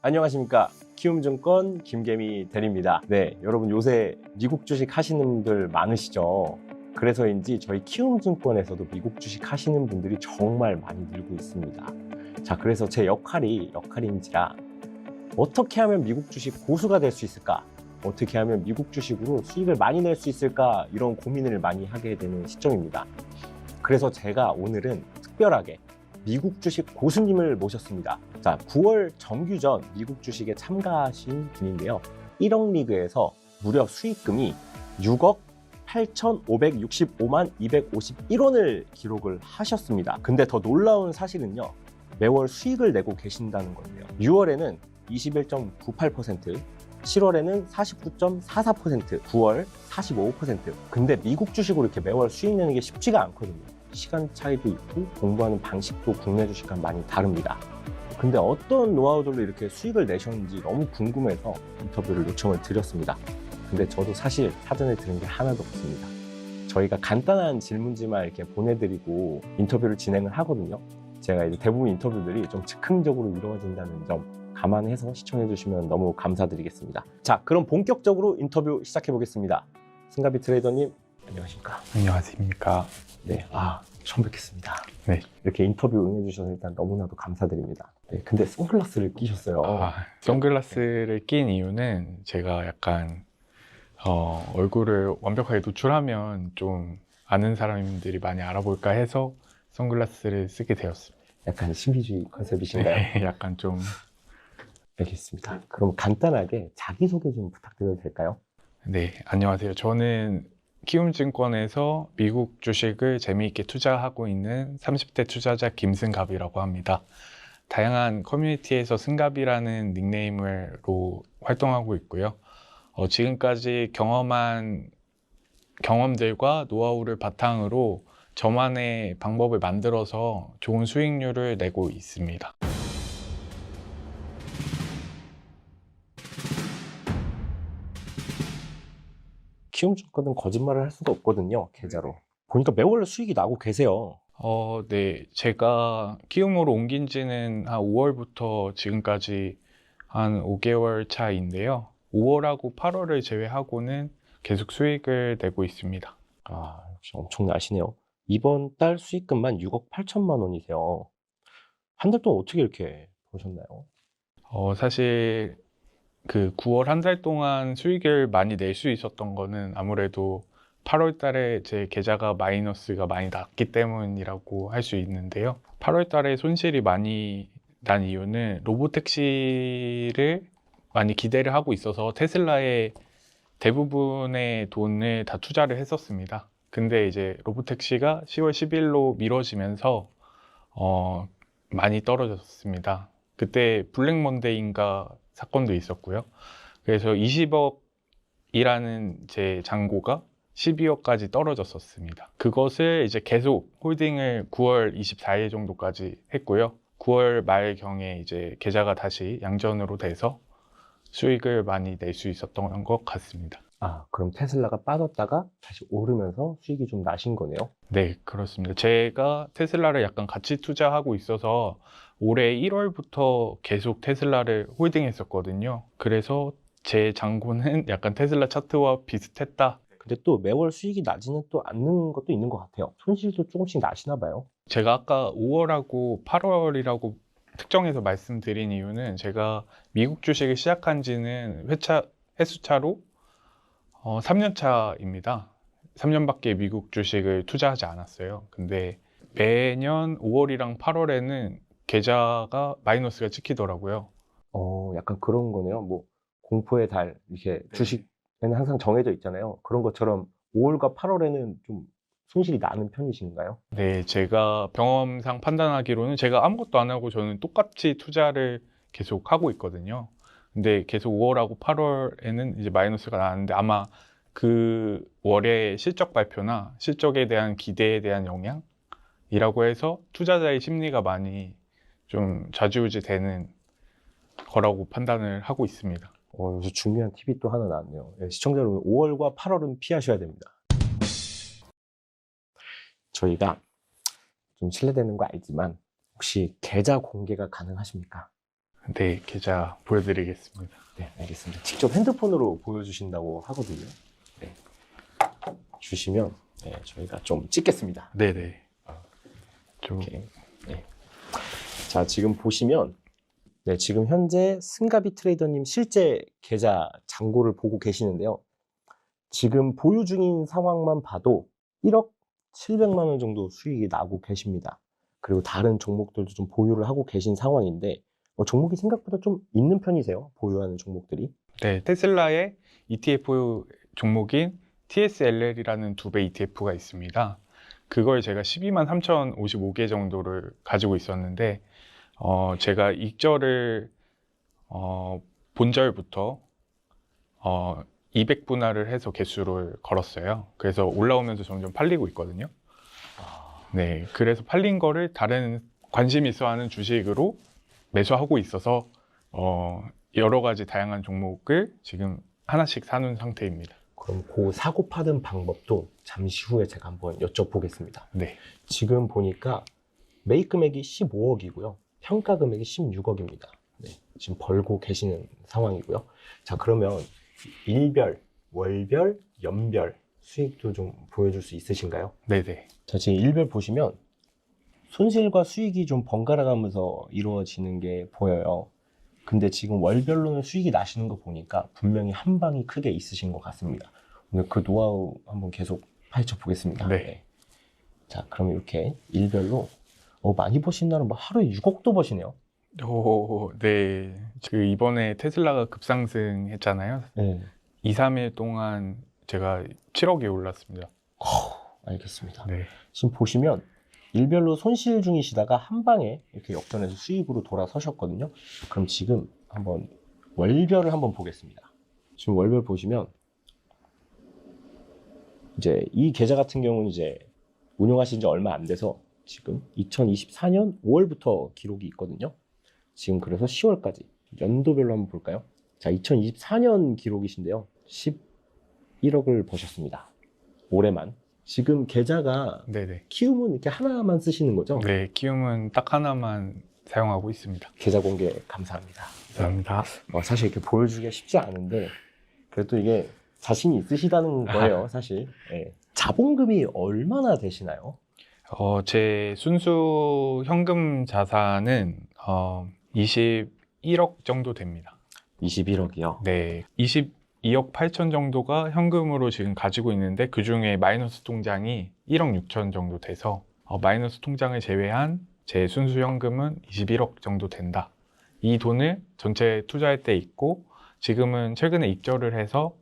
안녕하십니까. 키움증권 김계미 대리입니다. 네, 여러분 요새 미국 주식 하시는 분들 많으시죠? 그래서인지 저희 키움증권에서도 미국 주식 하시는 분들이 정말 많이 늘고 있습니다. 자, 그래서 제 역할인지라 어떻게 하면 미국 주식 고수가 될 수 있을까? 어떻게 하면 미국 주식으로 수익을 많이 낼 수 있을까? 이런 고민을 많이 하게 되는 시점입니다. 그래서 제가 오늘은 특별하게 미국 주식 고수님을 모셨습니다. 자, 9월 정규전 미국 주식에 참가하신 분인데요. 1억 리그에서 무려 수익금이 6억 8,565만 251원을 기록을 하셨습니다. 근데 더 놀라운 사실은요. 매월 수익을 내고 계신다는 건데요. 6월에는 21.98%, 7월에는 49.44%, 9월 45%. 근데 미국 주식으로 이렇게 매월 수익 내는 게 쉽지가 않거든요. 시간 차이도 있고 공부하는 방식도 국내 주식과 많이 다릅니다. 근데 어떤 노하우들로 이렇게 수익을 내셨는지 너무 궁금해서 인터뷰를 요청을 드렸습니다. 근데 저도 사실 사전에 들은 게 하나도 없습니다. 저희가 간단한 질문지만 이렇게 보내드리고 인터뷰를 진행을 하거든요. 제가 이제 대부분 인터뷰들이 좀 즉흥적으로 이루어진다는 점 감안해서 시청해 주시면 너무 감사드리겠습니다. 자, 그럼 본격적으로 인터뷰 시작해 보겠습니다. 승가비 트레이더님, 안녕하십니까? 안녕하십니까. 네, 처음 뵙겠습니다. 네. 이렇게 인터뷰 응해주셔서 일단 너무나도 감사드립니다. 네, 근데 선글라스를 끼셨어요. 선글라스를 낀 이유는 제가 약간 얼굴을 완벽하게 노출하면 좀 아는 사람들이 많이 알아볼까 해서 선글라스를 쓰게 되었습니다. 약간 신비주의 컨셉이신가요? 네, 약간 좀. 알겠습니다. 그럼 간단하게 자기소개 좀 부탁드려도 될까요? 네, 안녕하세요. 저는 키움증권에서 미국 주식을 재미있게 투자하고 있는 30대 투자자 김승갑이라고 합니다. 다양한 커뮤니티에서 승갑이라는 닉네임으로 활동하고 있고요. 지금까지 경험한 경험들과 노하우를 바탕으로 저만의 방법을 만들어서 좋은 수익률을 내고 있습니다. 키움증권은 거짓말을 할 수가 없거든요, 계좌로. 보니까 매월 수익이 나고 계세요. 네. 제가 키움으로 옮긴 지는 한 5월부터 지금까지 한 5개월 차인데요. 5월하고 8월을 제외하고는 계속 수익을 내고 있습니다. 역시 엄청나시네요. 이번 달 수익금만 6억 8천만 원이세요. 한 달 동안 어떻게 이렇게 보셨나요? 사실 그 9월 한 달 동안 수익을 많이 낼 수 있었던 거는 아무래도 8월 달에 제 계좌가 마이너스가 많이 났기 때문이라고 할 수 있는데요. 8월 달에 손실이 많이 난 이유는 로보택시를 많이 기대를 하고 있어서 테슬라에 대부분의 돈을 다 투자를 했었습니다. 근데 이제 로보택시가 10월 10일로 미뤄지면서 많이 떨어졌습니다. 그때 블랙 먼데이인가 사건도 있었고요. 그래서 20억이라는 제 잔고가 12억까지 떨어졌었습니다. 그것을 이제 계속 홀딩을 9월 24일 정도까지 했고요. 9월 말경에 이제 계좌가 다시 양전으로 돼서 수익을 많이 낼 수 있었던 것 같습니다. 그럼 테슬라가 빠졌다가 다시 오르면서 수익이 좀 나신 거네요? 네, 그렇습니다. 제가 테슬라를 약간 같이 투자하고 있어서 올해 1월부터 계속 테슬라를 홀딩했었거든요. 그래서 제 잔고는 약간 테슬라 차트와 비슷했다. 근데 또 매월 수익이 나지는 또 않는 것도 있는 것 같아요. 손실도 조금씩 나시나 봐요. 제가 아까 5월하고 8월이라고 특정해서 말씀드린 이유는 제가 미국 주식을 시작한 지는 횟수차로 3년 차입니다. 3년밖에 미국 주식을 투자하지 않았어요. 근데 매년 5월이랑 8월에는 계좌가 마이너스가 찍히더라고요. 약간 그런 거네요. 뭐 공포의 달 이렇게 주식에는 항상 정해져 있잖아요. 그런 것처럼 5월과 8월에는 좀 손실이 나는 편이신가요? 네, 제가 경험상 판단하기로는 제가 아무것도 안 하고 저는 똑같이 투자를 계속 하고 있거든요. 근데 계속 5월하고 8월에는 이제 마이너스가 나는데 아마 그 월의 실적 발표나 실적에 대한 기대에 대한 영향이라고 해서 투자자의 심리가 많이 좀 좌지우지 되는 거라고 판단을 하고 있습니다. 여기서 중요한 팁이 또 하나 나왔네요. 시청자 여러분, 5월과 8월은 피하셔야 됩니다. 저희가 좀 실례되는 거 알지만 혹시 계좌 공개가 가능하십니까? 네, 계좌 보여드리겠습니다. 네, 알겠습니다. 직접 핸드폰으로 보여주신다고 하거든요. 네. 주시면 네, 저희가 좀 찍겠습니다. 네네. 좀 이렇게. 네. 자, 지금 보시면 네, 지금 현재 승가비 트레이더님 실제 계좌 잔고를 보고 계시는데요. 지금 보유 중인 상황만 봐도 1억 700만 원 정도 수익이 나고 계십니다. 그리고 다른 종목들도 좀 보유를 하고 계신 상황인데 종목이 생각보다 좀 있는 편이세요? 보유하는 종목들이? 네, 테슬라의 ETF 종목인 TSLL이라는 두 배 ETF가 있습니다. 그걸 제가 12만 3,055개 정도를 가지고 있었는데 제가 익절을 본절부터 200분할을 해서 개수를 걸었어요. 그래서 올라오면서 점점 팔리고 있거든요. 네, 그래서 팔린 거를 다른 관심 있어 하는 주식으로 매수하고 있어서 여러 가지 다양한 종목을 지금 하나씩 사놓은 상태입니다. 그럼 그 사고 파는 방법도 잠시 후에 제가 한번 여쭤보겠습니다. 네, 지금 보니까 매입 금액이 15억이고요. 평가 금액이 16억입니다. 네, 지금 벌고 계시는 상황이고요. 자, 그러면 일별, 월별, 연별 수익도 좀 보여줄 수 있으신가요? 네네. 자, 지금 일별 보시면 손실과 수익이 좀 번갈아 가면서 이루어지는 게 보여요. 근데 지금 월별로는 수익이 나시는 거 보니까 분명히 한 방이 크게 있으신 것 같습니다. 오늘 그 노하우 한번 계속 파헤쳐 보겠습니다. 네. 자, 그럼 이렇게 일별로 많이 버신 날은 뭐 하루에 6억도 버시네요. 오, 네. 그 이번에 테슬라가 급상승했잖아요. 네. 2, 3일 동안 제가 7억이 올랐습니다. 알겠습니다. 네. 지금 보시면 일별로 손실 중이시다가 한 방에 이렇게 역전해서 수익으로 돌아서셨거든요. 그럼 지금 한번 월별을 한번 보겠습니다. 지금 월별 보시면 이제 이 계좌 같은 경우는 이제 운영하신 지 얼마 안 돼서 지금 2024년 5월부터 기록이 있거든요. 지금 그래서 10월까지 연도별로 한번 볼까요? 자, 2024년 기록이신데요. 11억을 버셨습니다. 올해만. 지금 계좌가 네네. 키움은 이렇게 하나만 쓰시는 거죠? 네, 키움은 딱 하나만 사용하고 있습니다. 계좌 공개 감사합니다. 감사합니다. 사실 이렇게 보여주기가 쉽지 않은데 그래도 이게 자신이 있으시다는 거예요, 사실. 예. 자본금이 얼마나 되시나요? 제 순수 현금 자산은 21억 정도 됩니다. 21억이요. 네, 22억 8천 정도가 현금으로 지금 가지고 있는데 그 중에 마이너스 통장이 1억 6천 정도 돼서 마이너스 통장을 제외한 제 순수 현금은 21억 정도 된다. 이 돈을 전체 투자할 때 있고 지금은 최근에 입절을 해서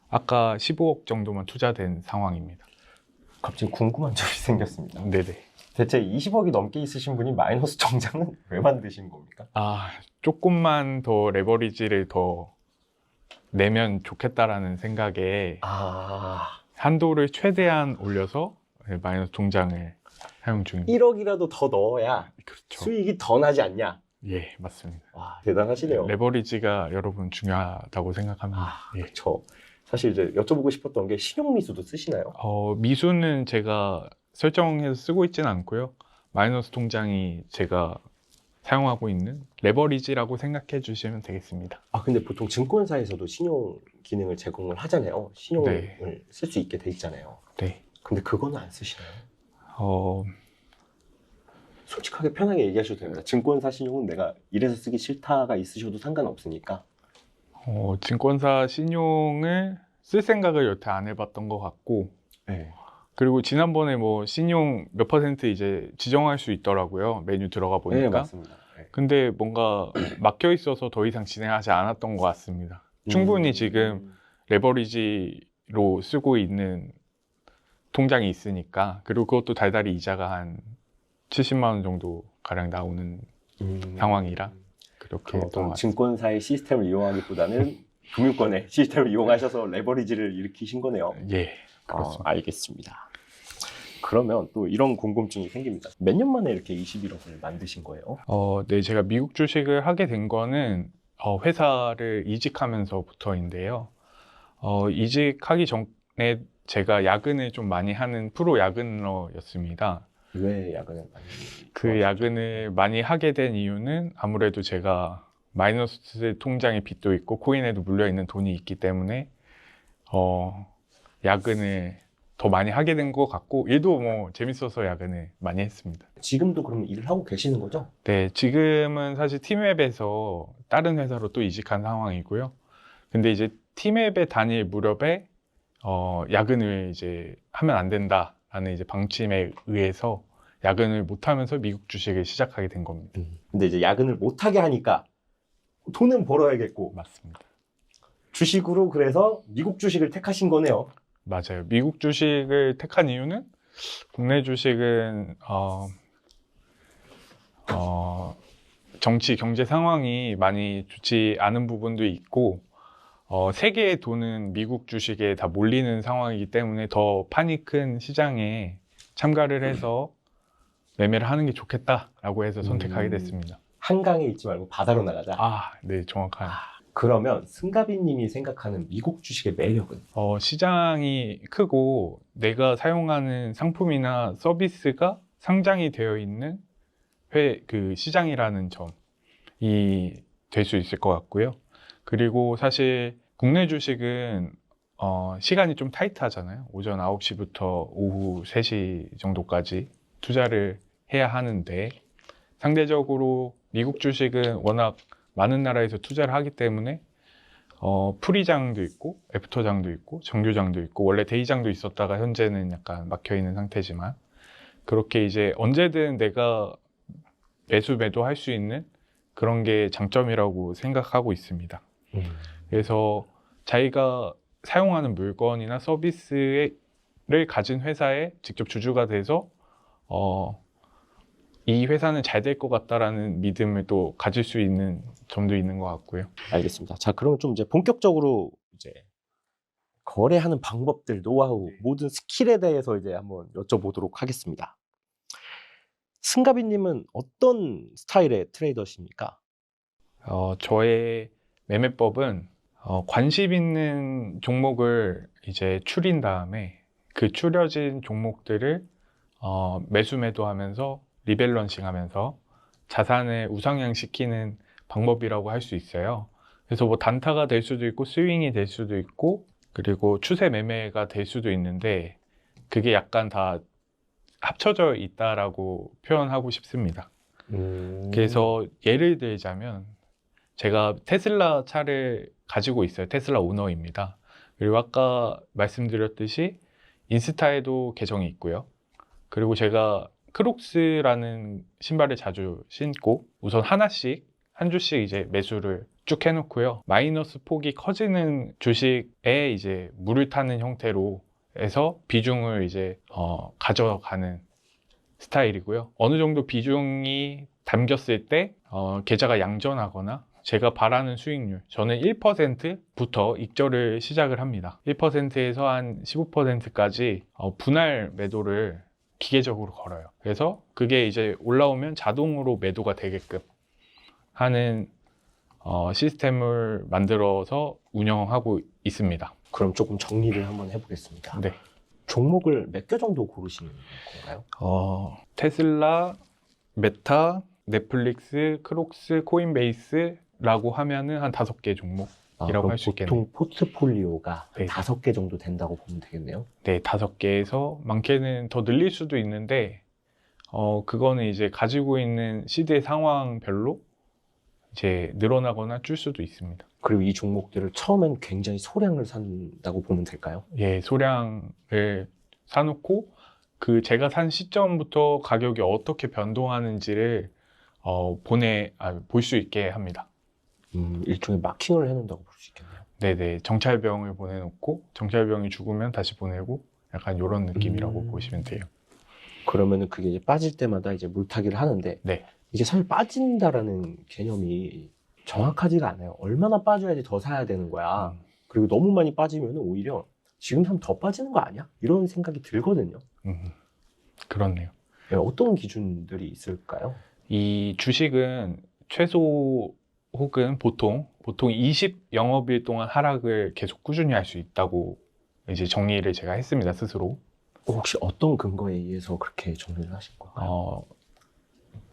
아까 15억 정도만 투자된 상황입니다. 갑자기 궁금한 점이 생겼습니다. 네네. 대체 20억이 넘게 있으신 분이 마이너스 통장은 왜 만드신 겁니까? 조금만 더 레버리지를 더 내면 좋겠다라는 생각에 한도를 최대한 올려서 마이너스 통장을 사용 중입니다. 1억이라도 더 넣어야 그렇죠. 수익이 더 나지 않냐? 예, 맞습니다. 와, 대단하시네요. 레버리지가 여러분 중요하다고 생각합니다. 예. 그렇죠. 사실 이제 여쭤보고 싶었던 게 신용미수도 쓰시나요? 미수는 제가 설정해서 쓰고 있지는 않고요. 마이너스 통장이 제가 사용하고 있는 레버리지라고 생각해 주시면 되겠습니다. 근데 보통 증권사에서도 신용 기능을 제공을 하잖아요. 신용을 네. 쓸 수 있게 돼 있잖아요. 네. 근데 그거는 안 쓰시나요? 솔직하게 편하게 얘기하셔도 됩니다. 증권사 신용은 내가 이래서 쓰기 싫다가 있으셔도 상관없으니까. 증권사 신용을 쓸 생각을 여태 안 해봤던 것 같고, 네. 그리고 지난번에 뭐 신용 몇 % 이제 지정할 수 있더라고요. 메뉴 들어가 보니까. 네, 맞습니다. 네. 근데 뭔가 막혀 있어서 더 이상 진행하지 않았던 것 같습니다. 충분히 지금 레버리지로 쓰고 있는 통장이 있으니까, 그리고 그것도 달달이 이자가 한 70만 원 정도 가량 나오는 상황이라 그렇게 그럼 했던 것 어떤 같습니다. 증권사의 시스템을 이용하기보다는 금융권의 시스템을 이용하셔서 레버리지를 일으키신 거네요. 예, 그렇습니다. 알겠습니다. 그러면 또 이런 궁금증이 생깁니다. 몇 년 만에 이렇게 21억을 만드신 거예요? 네, 제가 미국 주식을 하게 된 거는 회사를 이직하면서부터인데요. 이직하기 전에 제가 야근을 좀 많이 하는 프로 야근러였습니다. 왜 야근을 많이? 그 야근을 많이 하게 된 이유는 아무래도 제가 마이너스 통장에 빚도 있고 코인에도 물려 있는 돈이 있기 때문에 야근을 더 많이 하게 된 것 같고 일도 뭐 재밌어서 야근을 많이 했습니다. 지금도 그럼 일을 하고 계시는 거죠? 네, 지금은 사실 티맵에서 다른 회사로 또 이직한 상황이고요. 근데 이제 티맵에 다닐 무렵에 야근을 이제 하면 안 된다라는 이제 방침에 의해서 야근을 못 하면서 미국 주식을 시작하게 된 겁니다. 근데 이제 야근을 못 하게 하니까 돈은 벌어야겠고 맞습니다. 주식으로 그래서 미국 주식을 택하신 거네요. 맞아요. 미국 주식을 택한 이유는 국내 주식은 정치 경제 상황이 많이 좋지 않은 부분도 있고 세계의 돈은 미국 주식에 다 몰리는 상황이기 때문에 더 판이 큰 시장에 참가를 해서 매매를 하는 게 좋겠다라고 해서 선택하게 됐습니다. 한강에 있지 말고 바다로 나가자. 네, 정확한. 그러면 승가비 님이 생각하는 미국 주식의 매력은? 시장이 크고 내가 사용하는 상품이나 서비스가 상장이 되어 있는 그 시장이라는 점이 될 수 있을 것 같고요. 그리고 사실 국내 주식은 시간이 좀 타이트하잖아요. 오전 9시부터 오후 3시 정도까지 투자를 해야 하는데 상대적으로 미국 주식은 워낙 많은 나라에서 투자를 하기 때문에 프리장도 있고 애프터장도 있고 정규장도 있고 원래 데이장도 있었다가 현재는 약간 막혀있는 상태지만 그렇게 이제 언제든 내가 매도할 수 있는 그런 게 장점이라고 생각하고 있습니다. 그래서 자기가 사용하는 물건이나 서비스를 가진 회사에 직접 주주가 돼서 이 회사는 잘 될 것 같다라는 믿음을 또 가질 수 있는 점도 있는 것 같고요. 알겠습니다. 자, 그러면 좀 이제 본격적으로 이제 거래하는 방법들, 노하우, 모든 스킬에 대해서 이제 한번 여쭤보도록 하겠습니다. 승가비님은 어떤 스타일의 트레이더십니까? 저의 매매법은 관심 있는 종목을 이제 추린 다음에 그 추려진 종목들을 매수 매도하면서 리밸런싱 하면서 자산을 우상향시키는 방법이라고 할 수 있어요. 그래서 뭐 단타가 될 수도 있고 스윙이 될 수도 있고 그리고 추세 매매가 될 수도 있는데 그게 약간 다 합쳐져 있다라고 표현하고 싶습니다. 그래서 예를 들자면 제가 테슬라 차를 가지고 있어요. 테슬라 오너입니다. 그리고 아까 말씀드렸듯이 인스타에도 계정이 있고요. 그리고 제가 크록스라는 신발을 자주 신고 우선 한 주씩 이제 매수를 쭉 해놓고요. 마이너스 폭이 커지는 주식에 이제 물을 타는 형태로 해서 비중을 이제 가져가는 스타일이고요. 어느 정도 비중이 담겼을 때 계좌가 양전하거나 제가 바라는 수익률, 저는 1%부터 익절을 시작을 합니다. 1%에서 한 15%까지 분할 매도를 기계적으로 걸어요. 그래서 그게 이제 올라오면 자동으로 매도가 되게끔 하는 시스템을 만들어서 운영하고 있습니다. 그럼 조금 정리를 한번 해보겠습니다. 네. 종목을 몇 개 정도 고르시는 건가요? 테슬라, 메타, 넷플릭스, 크록스, 코인베이스라고 하면은 한 5개 종목이라고 할 수 있겠네요. 보통 포트폴리오가 네. 5개 정도 된다고 보면 되겠네요. 네, 5개에서 많게는 더 늘릴 수도 있는데 그거는 이제 가지고 있는 시대 상황별로 이제 늘어나거나 줄 수도 있습니다. 그리고 이 종목들을 처음엔 굉장히 소량을 산다고 보면 될까요? 예, 소량을 사놓고 제가 산 시점부터 가격이 어떻게 변동하는지를 볼 수 있게 합니다. 일종의 마킹을 해놓는다고 볼 수 있겠네요. 네네, 정찰병을 보내놓고 정찰병이 죽으면 다시 보내고 약간 이런 느낌이라고 보시면 돼요. 그러면은 그게 이제 빠질 때마다 이제 물타기를 하는데 네. 이게 사실 빠진다라는 개념이 정확하지가 않아요. 얼마나 빠져야지 더 사야 되는 거야. 그리고 너무 많이 빠지면 오히려 지금 사면 더 빠지는 거 아니야? 이런 생각이 들거든요. 그렇네요. 네, 어떤 기준들이 있을까요? 이 주식은 최소 혹은 보통 20 영업일 동안 하락을 계속 꾸준히 할 수 있다고 이제 정리를 제가 했습니다, 스스로. 혹시 어떤 근거에 의해서 그렇게 정리를 하신 건가요?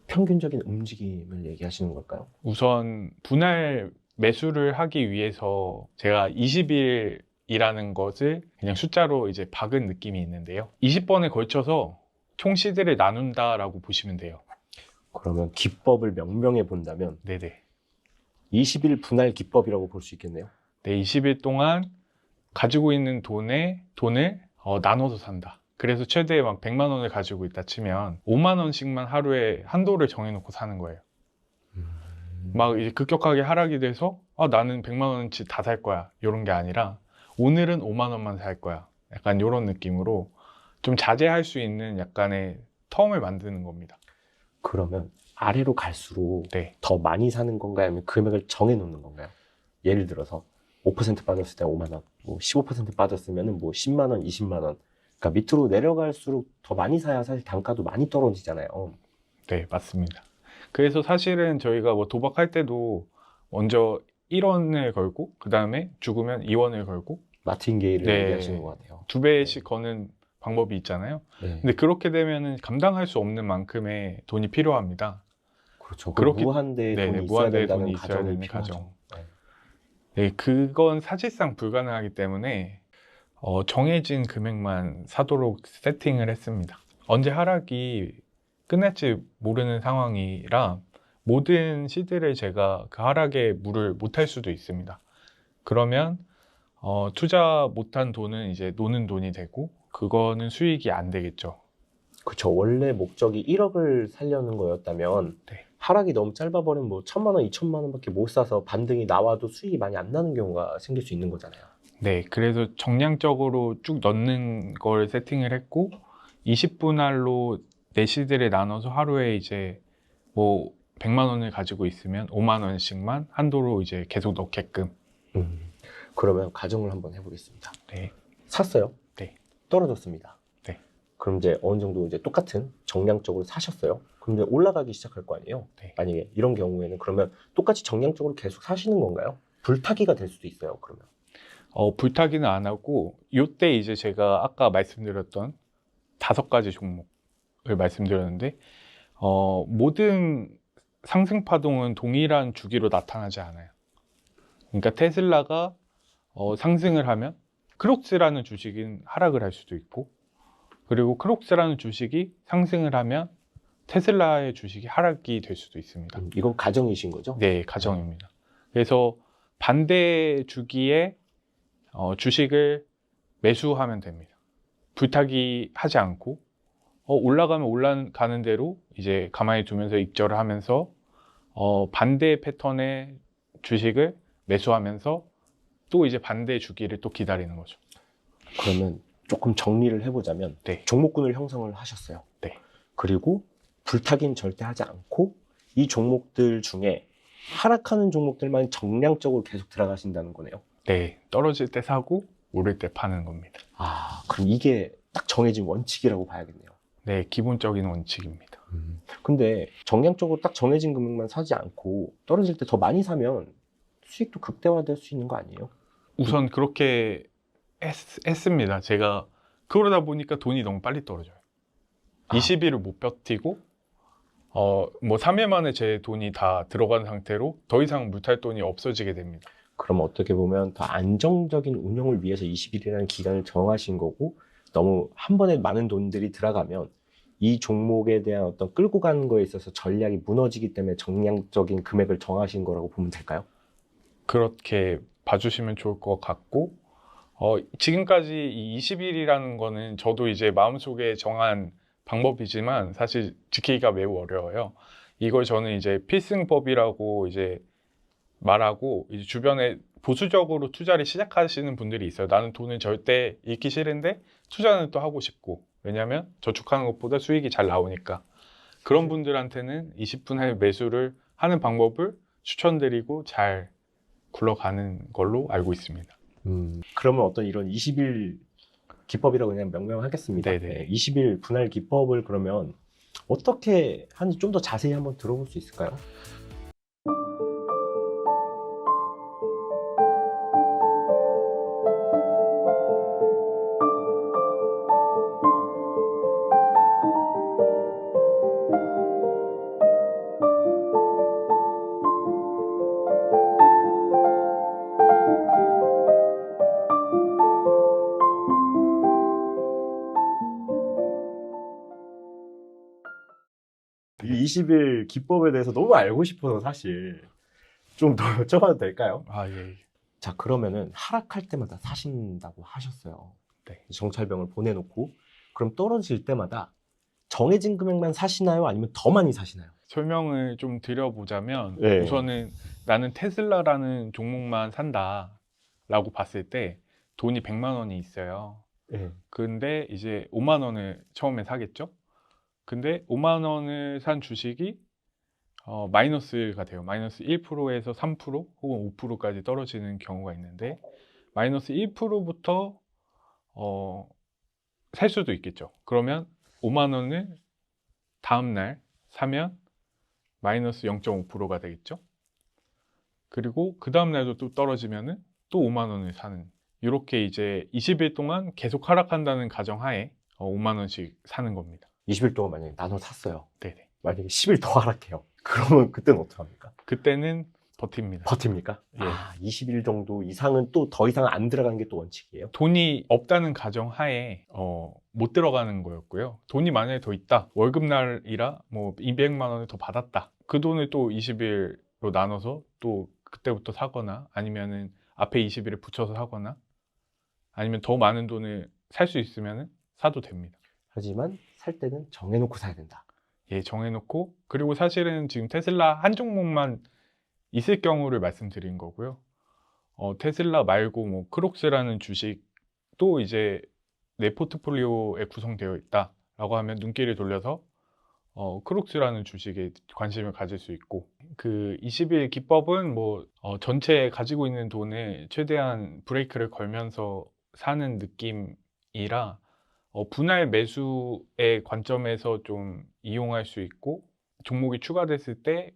평균적인 움직임을 얘기하시는 걸까요? 우선 분할 매수를 하기 위해서 제가 20일이라는 것을 그냥 숫자로 이제 박은 느낌이 있는데요. 20번에 걸쳐서 총 시드를 나눈다라고 보시면 돼요. 그러면 기법을 명명해 본다면 네네. 20일 분할 기법이라고 볼 수 있겠네요. 네, 20일 동안 가지고 있는 돈을 나눠서 산다. 그래서 최대 막 100만 원을 가지고 있다 치면 5만 원씩만 하루에 한도를 정해놓고 사는 거예요. 막 이제 급격하게 하락이 돼서 나는 100만 원치 다 살 거야. 이런 게 아니라 오늘은 5만 원만 살 거야. 약간 이런 느낌으로 좀 자제할 수 있는 약간의 텀을 만드는 겁니다. 그러면 아래로 갈수록 네. 더 많이 사는 건가요? 아니면 금액을 정해 놓는 건가요? 예를 들어서 5% 빠졌을 때 5만 원, 뭐 15% 빠졌으면 뭐 10만 원, 20만 원. 그러니까 밑으로 내려갈수록 더 많이 사야 사실 단가도 많이 떨어지잖아요. 네, 맞습니다. 그래서 사실은 저희가 뭐 도박할 때도 먼저 1원을 걸고 그 다음에 죽으면 2원을 걸고 마틴게일을 네. 얘기하시는 것 같아요. 2배씩 거는 방법이 있잖아요. 네. 근데 그렇게 되면은 감당할 수 없는 만큼의 돈이 필요합니다. 그렇죠. 그렇게- 무한대의 네네, 돈이 있어야 무한대의 된다는 돈이 있어야 가정이 되는 필요하죠. 가정. 네. 네, 그건 사실상 불가능하기 때문에 정해진 금액만 사도록 세팅을 했습니다. 언제 하락이 끝날지 모르는 상황이라 모든 시드를 제가 그 하락에 물을 못할 수도 있습니다. 그러면 투자 못한 돈은 이제 노는 돈이 되고 그거는 수익이 안 되겠죠. 그렇죠. 원래 목적이 1억을 살려는 거였다면 네. 하락이 너무 짧아버리면 뭐 1,000만 원, 2,000만 원밖에 못 사서 반등이 나와도 수익이 많이 안 나는 경우가 생길 수 있는 거잖아요. 네, 그래서 정량적으로 쭉 넣는 걸 세팅을 했고 20분할로 내 시드를 나눠서 하루에 이제 뭐 100만 원을 가지고 있으면 5만 원씩만 한도로 이제 계속 넣게끔. 그러면 가정을 한번 해보겠습니다. 네. 샀어요. 네. 떨어졌습니다. 네. 그럼 이제 어느 정도 이제 똑같은 정량적으로 사셨어요. 그럼 이제 올라가기 시작할 거 아니에요. 네. 만약에 이런 경우에는 그러면 똑같이 정량적으로 계속 사시는 건가요? 불타기가 될 수도 있어요. 그러면. 불타기는 안 하고 요때 이제 제가 아까 말씀드렸던 5가지 종목을 말씀드렸는데 모든 상승 파동은 동일한 주기로 나타나지 않아요. 그러니까 테슬라가 상승을 하면 크록스라는 주식은 하락을 할 수도 있고 그리고 크록스라는 주식이 상승을 하면 테슬라의 주식이 하락이 될 수도 있습니다. 이건 가정이신 거죠? 네, 가정입니다. 그래서 반대 주기에 주식을 매수하면 됩니다. 불타기 하지 않고 올라가면 올라가는 대로 이제 가만히 두면서 익절을 하면서 반대 패턴의 주식을 매수하면서 또 이제 반대 주기를 또 기다리는 거죠. 그러면 조금 정리를 해보자면 네. 종목군을 형성을 하셨어요. 네. 그리고 불타기는 절대 하지 않고 이 종목들 중에 하락하는 종목들만 정량적으로 계속 들어가신다는 거네요. 네, 떨어질 때 사고 오를 때 파는 겁니다. 그럼 이게 딱 정해진 원칙이라고 봐야겠네요. 네, 기본적인 원칙입니다. 근데 정량적으로 딱 정해진 금액만 사지 않고 떨어질 때 더 많이 사면 수익도 극대화될 수 있는 거 아니에요? 우선 그렇게 했습니다. 제가 그러다 보니까 돈이 너무 빨리 떨어져요. 20일을 못 버티고 뭐 3일 만에 제 돈이 다 들어간 상태로 더 이상 물탈 돈이 없어지게 됩니다. 그럼 어떻게 보면 더 안정적인 운영을 위해서 20일이라는 기간을 정하신 거고 너무 한 번에 많은 돈들이 들어가면 이 종목에 대한 어떤 끌고 가는 거에 있어서 전략이 무너지기 때문에 정량적인 금액을 정하신 거라고 보면 될까요? 그렇게 봐주시면 좋을 것 같고 지금까지 이 20일이라는 거는 저도 이제 마음속에 정한 방법이지만 사실 지키기가 매우 어려워요. 이걸 저는 이제 필승법이라고 이제 말하고 이제 주변에 보수적으로 투자를 시작하시는 분들이 있어요. 나는 돈을 절대 잃기 싫은데 투자는 또 하고 싶고 왜냐하면 저축하는 것보다 수익이 잘 나오니까 그런 분들한테는 20분할 매수를 하는 방법을 추천드리고 잘 굴러가는 걸로 알고 있습니다. 그러면 어떤 이런 20일 기법이라고 그냥 명명하겠습니다. 네네. 네, 20일 분할 기법을 그러면 어떻게 하는지 좀 더 자세히 한번 들어볼 수 있을까요? 20일 기법에 대해서 너무 알고 싶어서 사실 좀 더 여쭤봐도 될까요? 아, 예. 자, 그러면은 하락할 때마다 사신다고 하셨어요. 네. 정찰병을 보내놓고 그럼 떨어질 때마다 정해진 금액만 사시나요? 아니면 더 많이 사시나요? 설명을 좀 드려보자면 네. 우선은 나는 테슬라라는 종목만 산다라고 봤을 때 돈이 100만 원이 있어요. 네. 근데 이제 5만 원을 처음에 사겠죠? 근데 5만 원을 산 주식이 마이너스가 돼요. 마이너스 1%에서 3% 혹은 5%까지 떨어지는 경우가 있는데 마이너스 1%부터 살 수도 있겠죠. 그러면 5만 원을 다음 날 사면 마이너스 0.5%가 되겠죠. 그리고 그 다음 날도 또 떨어지면은 또 5만 원을 사는, 이렇게 이제 20일 동안 계속 하락한다는 가정하에 5만 원씩 사는 겁니다. 20일 동안 만약에 나눠 샀어요. 네네. 만약에 10일 더 하락해요. 그러면 그때는 어떡합니까? 그때는 버팁니다. 버팁니까? 예. 20일 정도 이상은 또 더 이상 안 들어가는 게 또 원칙이에요? 돈이 없다는 가정하에 못 들어가는 거였고요. 돈이 만약에 더 있다. 월급날이라 뭐 200만 원을 더 받았다. 그 돈을 또 20일로 나눠서 또 그때부터 사거나 아니면은 앞에 20일에 붙여서 사거나 아니면 더 많은 돈을 살 수 있으면 사도 됩니다. 하지만 살 때는 정해놓고 사야 된다. 예, 정해놓고, 그리고 사실은 지금 테슬라 한 종목만 있을 경우를 말씀드린 거고요. 테슬라 말고 뭐 크록스라는 주식도 이제 내 포트폴리오에 구성되어 있다라고 하면 눈길을 돌려서 크록스라는 주식에 관심을 가질 수 있고, 그 20일 기법은 뭐 전체 가지고 있는 돈을 최대한 브레이크를 걸면서 사는 느낌이라 분할 매수의 관점에서 좀 이용할 수 있고, 종목이 추가됐을 때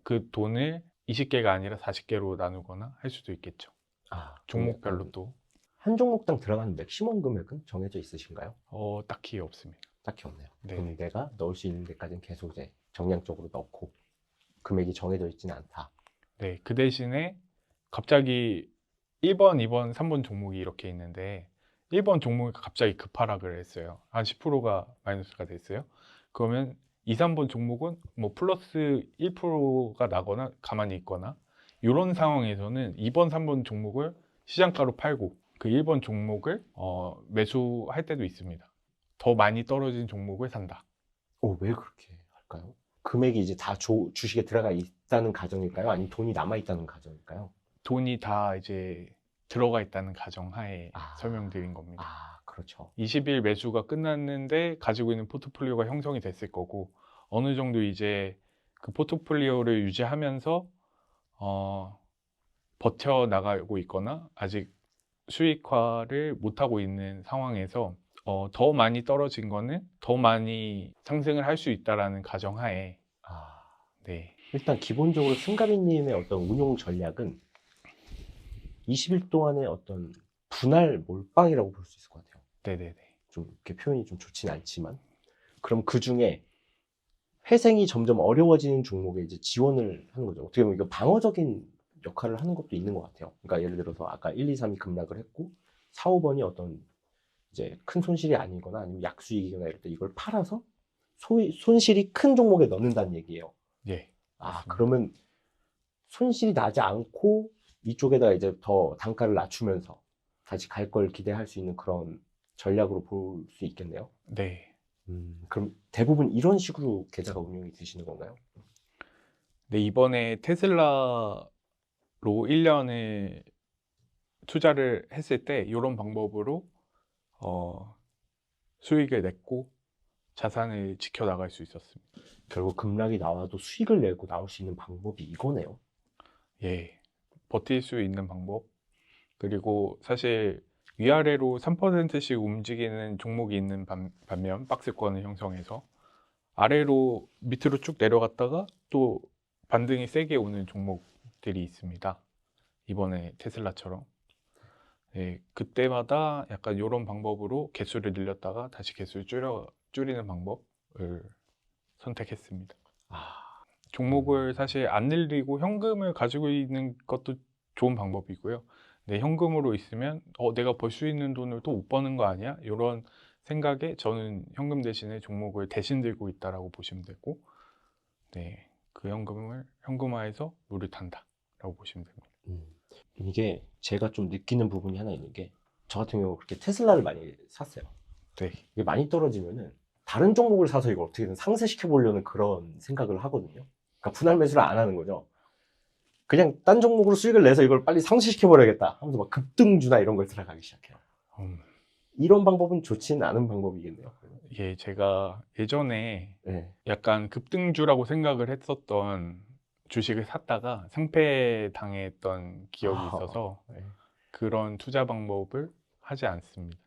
그 돈을 20개가 아니라 40개로 나누거나 할 수도 있겠죠. 종목별로 또 한 종목당 들어가는 맥시멈 금액은 정해져 있으신가요? 딱히 없습니다. 딱히 없네요. 네. 그럼 내가 넣을 수 있는 데까지는 계속 이제 정량적으로 넣고 금액이 정해져 있지는 않다. 네, 그 대신에 갑자기 1번, 2번, 3번 종목이 이렇게 있는데 1번 종목이 갑자기 급하락을 했어요. 한 10%가 마이너스가 됐어요. 그러면 2, 3번 종목은 뭐 플러스 1%가 나거나 가만히 있거나, 이런 상황에서는 2번, 3번 종목을 시장가로 팔고 그 1번 종목을 매수할 때도 있습니다. 더 많이 떨어진 종목을 산다. 왜 그렇게 할까요? 금액이 이제 다 주식에 들어가 있다는 가정일까요? 아니면 돈이 남아 있다는 가정일까요? 돈이 다 이제 들어가 있다는 가정하에 설명드린 겁니다. 그렇죠. 20일 매수가 끝났는데 가지고 있는 포트폴리오가 형성이 됐을 거고, 어느 정도 이제 그 포트폴리오를 유지하면서 버텨나가고 있거나 아직 수익화를 못하고 있는 상황에서 더 많이 떨어진 거는 더 많이 상승을 할 수 있다라는 가정하에 네. 일단 기본적으로 승가비님의 어떤 운용 전략은 20일 동안의 어떤 분할 몰빵이라고 볼 수 있을 것 같아요. 네네네. 좀 이렇게 표현이 좀 좋지는 않지만, 그럼 그 중에 회생이 점점 어려워지는 종목에 이제 지원을 하는 거죠. 어떻게 보면 이거 방어적인 역할을 하는 것도 있는 것 같아요. 그러니까 예를 들어서 아까 1, 2, 3이 급락을 했고 4, 5번이 어떤 이제 큰 손실이 아니거나 아니면 약수익이거나 이럴 때 이걸 팔아서 손실이 큰 종목에 넣는다는 얘기예요. 예. 맞습니다. 그러면 손실이 나지 않고 이쪽에다가 이제 더 단가를 낮추면서 다시 갈 걸 기대할 수 있는 그런 전략으로 볼 수 있겠네요. 네. 그럼 대부분 이런 식으로 계좌가 운영이 되시는 건가요? 네, 이번에 테슬라로 1년을 투자를 했을 때 이런 방법으로 수익을 냈고 자산을 지켜나갈 수 있었습니다. 결국 급락이 나와도 수익을 내고 나올 수 있는 방법이 이거네요. 예, 버틸 수 있는 방법. 그리고 사실 위아래로 3%씩 움직이는 종목이 있는 반면 박스권을 형성해서 아래로 밑으로 쭉 내려갔다가 또 반등이 세게 오는 종목들이 있습니다. 이번에 테슬라처럼. 예, 그때마다 약간 이런 방법으로 개수를 늘렸다가 다시 개수를 줄이는 방법을 선택했습니다. 종목을 사실 안 늘리고 현금을 가지고 있는 것도 좋은 방법이고요. 네, 현금으로 있으면 내가 벌 수 있는 돈을 또 못 버는 거 아니야? 이런 생각에 저는 현금 대신에 종목을 대신 들고 있다라고 보시면 되고, 네, 그 현금을 현금화해서 물을 탄다라고 보시면 됩니다. 이게 제가 좀 느끼는 부분이 하나 있는 게, 저 같은 경우 그렇게 테슬라를 많이 샀어요. 네, 이게 많이 떨어지면은 다른 종목을 사서 이걸 어떻게든 상쇄시켜 보려는 그런 생각을 하거든요. 그러니까 분할 매수를 안 하는 거죠. 그냥 딴 종목으로 수익을 내서 이걸 빨리 상쇄시켜 버려야겠다 하면서 막 급등주나 이런 걸 들어가기 시작해요. 이런 방법은 좋지는 않은 방법이겠네요. 예, 제가 예전에 네. 약간 급등주라고 생각을 했었던 주식을 샀다가 상패 당했던 기억이 있어서 네. 그런 투자 방법을 하지 않습니다.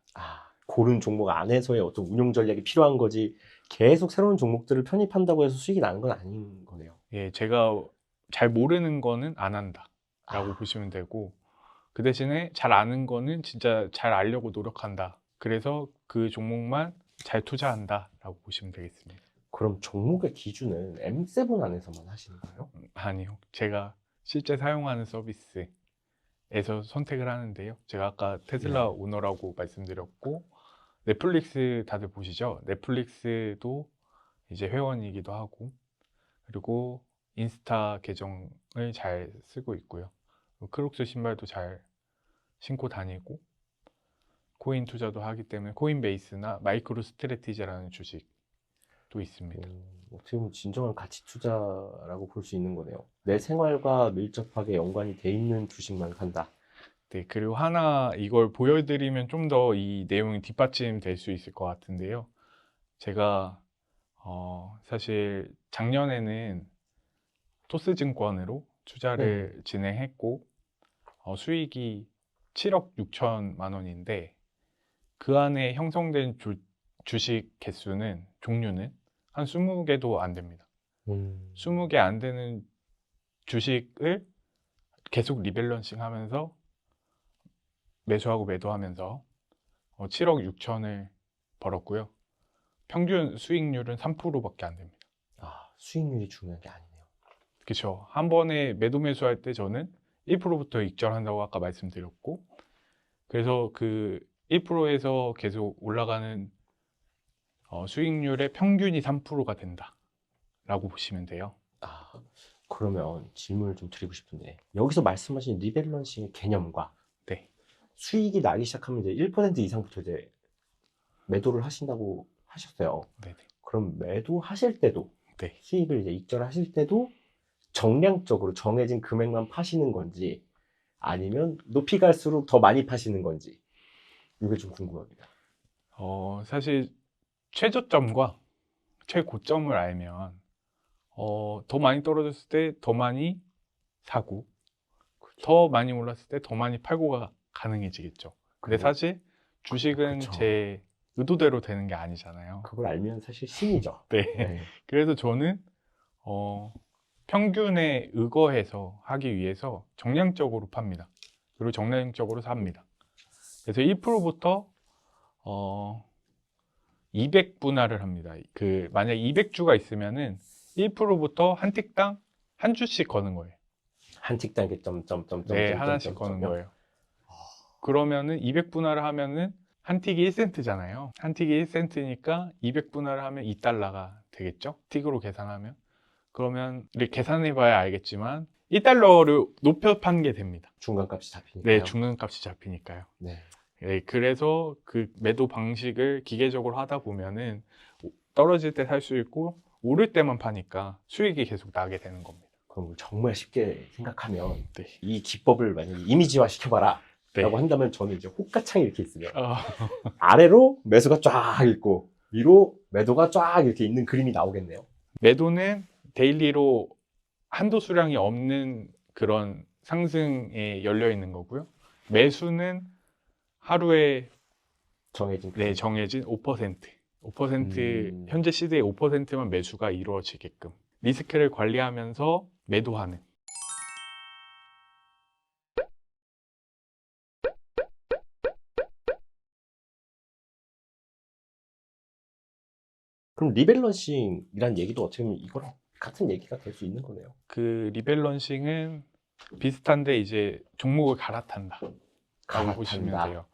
고른 종목 안에서의 어떤 운용 전략이 필요한 거지, 계속 새로운 종목들을 편입한다고 해서 수익이 나는 건 아닌 거네요. 예, 제가 잘 모르는 거는 안 한다라고 아. 보시면 되고, 그 대신에 잘 아는 거는 진짜 잘 알려고 노력한다. 그래서 그 종목만 잘 투자한다라고 보시면 되겠습니다. 그럼 종목의 기준은 M7 안에서만 하시는 거예요? 아니요, 제가 실제 사용하는 서비스에서 선택을 하는데요. 제가 아까 테슬라 네. 오너라고 말씀드렸고, 넷플릭스 다들 보시죠? 넷플릭스도 이제 회원이기도 하고, 그리고 인스타 계정을 잘 쓰고 있고요. 크록스 신발도 잘 신고 다니고, 코인 투자도 하기 때문에 코인베이스나 마이크로 스트래티지라는 주식도 있습니다. 어떻게 보면 진정한 가치 투자라고 볼 수 있는 거네요. 내 생활과 밀접하게 연관이 돼 있는 주식만 산다. 네, 그리고 하나 이걸 보여드리면 좀 더 이 내용이 뒷받침될 수 있을 것 같은데요. 제가 사실 작년에는 토스증권으로 투자를 네. 진행했고 수익이 7억 6천만 원인데 그 안에 형성된 주식 개수는 종류는 한 20개도 안 됩니다. 20개 안 되는 주식을 계속 리밸런싱 하면서 매수하고 매도하면서 7억 6천을 벌었고요. 평균 수익률은 3%밖에 안 됩니다. 수익률이 중요한 게 아니네요. 그렇죠. 한 번에 매도 매수할 때 저는 1%부터 익절한다고 아까 말씀드렸고, 그래서 그 1%에서 계속 올라가는 수익률의 평균이 3%가 된다라고 보시면 돼요. 그러면 질문을 좀 드리고 싶은데, 여기서 말씀하신 리밸런싱의 개념과 네, 수익이 나기 시작하면 이제 1% 이상부터 이제 매도를 하신다고 하셨어요. 네네. 그럼 매도하실 때도, 네. 수익을 이제 익절하실 때도 정량적으로 정해진 금액만 파시는 건지, 아니면 높이 갈수록 더 많이 파시는 건지, 이게 좀 궁금합니다. 사실 최저점과 최고점을 알면 더 많이 떨어졌을 때 더 많이 사고 더 많이 올랐을 때 더 많이 팔고가 가능해지겠죠. 근데 사실 주식은 그쵸. 제 의도대로 되는 게 아니잖아요. 그걸 알면 사실 신이죠. 네. 네. 그래서 저는 평균에 의거해서 하기 위해서 정량적으로 팝니다. 그리고 정량적으로 삽니다. 그래서 1%부터 200분할을 합니다. 만약 200주가 있으면은 1%부터 한 틱당 한 주씩 거는 거예요. 한 틱당 이렇게 점점점점 네, 하나씩 거는 거예요. 그러면은 200분할을 하면은 한 틱이 1센트잖아요. 한 틱이 1센트니까 200분할을 하면 2달러가 되겠죠? 틱으로 계산하면. 그러면 이렇게 계산해 봐야 알겠지만 1달러를 높여 판 게 됩니다. 중간값이 잡히니까요. 네, 중간값이 잡히니까요. 네. 네, 그래서 그 매도 방식을 기계적으로 하다 보면은 떨어질 때 살 수 있고 오를 때만 파니까 수익이 계속 나게 되는 겁니다. 그럼 정말 쉽게 생각하면 네. 이 기법을 만약에 이미지화 시켜봐라 네. 라고 한다면, 저는 이제 호가창이 이렇게 있으면 아래로 매수가 쫙 있고 위로 매도가 쫙 이렇게 있는 그림이 나오겠네요. 매도는 데일리로 한도 수량이 없는 그런 상승에 열려 있는 거고요. 매수는 하루에 정해진 네, 정해진 5% 현재 시대의 5%만 매수가 이루어지게끔 리스크를 관리하면서 매도하는. 그럼 리밸런싱이란 얘기도 어떻게 보면 이거랑 같은 얘기가 될 수 있는 거네요. 그 리밸런싱은 비슷한데 이제 종목을 갈아탄다라고 보시면 돼요.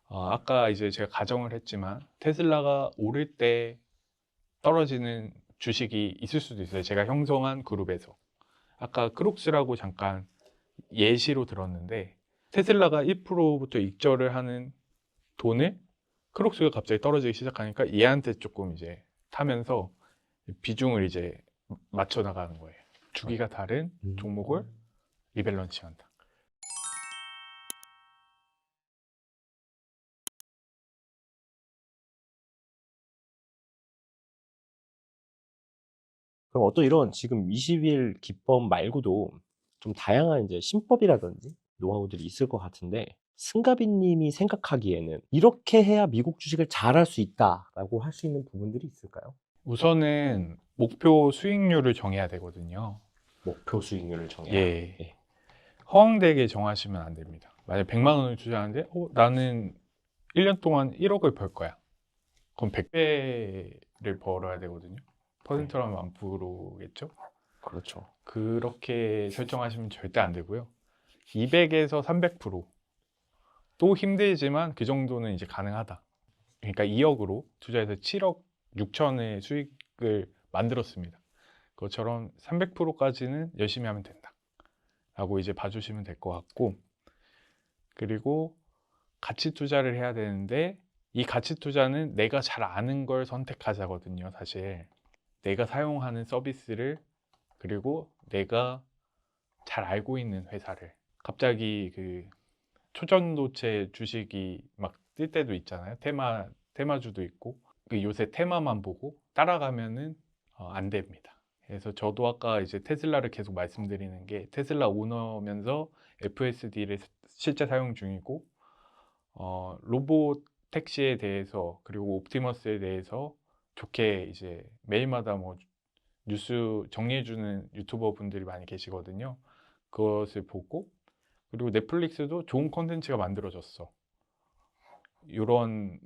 아까 이제 제가 가정을 했지만 테슬라가 오를 때 떨어지는 주식이 있을 수도 있어요. 제가 형성한 그룹에서. 아까 크록스라고 잠깐 예시로 들었는데 테슬라가 1%부터 익절을 하는 돈을 크록스가 갑자기 떨어지기 시작하니까 얘한테 조금 이제 타면서 비중을 이제 맞춰 나가는 거예요. 주기가 다른 종목을 리밸런싱한다. 그럼 어떤 이런 지금 20일 기법 말고도 좀 다양한 이제 신법이라든지 노하우들이 있을 것 같은데 승가비님이 생각하기에는 이렇게 해야 미국 주식을 잘할 수 있다라고 할 수 있는 부분들이 있을까요? 우선은 목표 수익률을 정해야 되거든요. 목표 수익률을 정해야. 예. 예. 허황되게 정하시면 안 됩니다. 만약 100만 원을 투자하는데 나는 1년 동안 1억을 벌 거야. 그럼 100배를 벌어야 되거든요. 퍼센트라면 1000%겠죠? 그렇죠. 그렇게 설정하시면 절대 안 되고요. 200에서 300%. 또 힘들지만 그 정도는 이제 가능하다. 그러니까 2억으로 투자해서 7억 6천의 수익을 만들었습니다. 그것처럼 300%까지는 열심히 하면 된다. 라고 이제 봐주시면 될 것 같고, 그리고 가치 투자를 해야 되는데 이 가치 투자는 내가 잘 아는 걸 선택하자거든요. 사실 내가 사용하는 서비스를, 그리고 내가 잘 알고 있는 회사를. 갑자기 그 초전도체 주식이 막 뜰 때도 있잖아요. 테마주도 있고. 그 요새 테마만 보고 따라가면은 안 됩니다. 그래서 저도 아까 이제 테슬라를 계속 말씀드리는 게, 테슬라 오너면서 FSD를 실제 사용 중이고, 로봇 택시에 대해서 그리고 옵티머스에 대해서 좋게 이제 매일마다 뭐 뉴스 정리해주는 유튜버 분들이 많이 계시거든요. 그것을 보고, 그리고 넷플릭스도 좋은 콘텐츠가 만들어졌어. 이런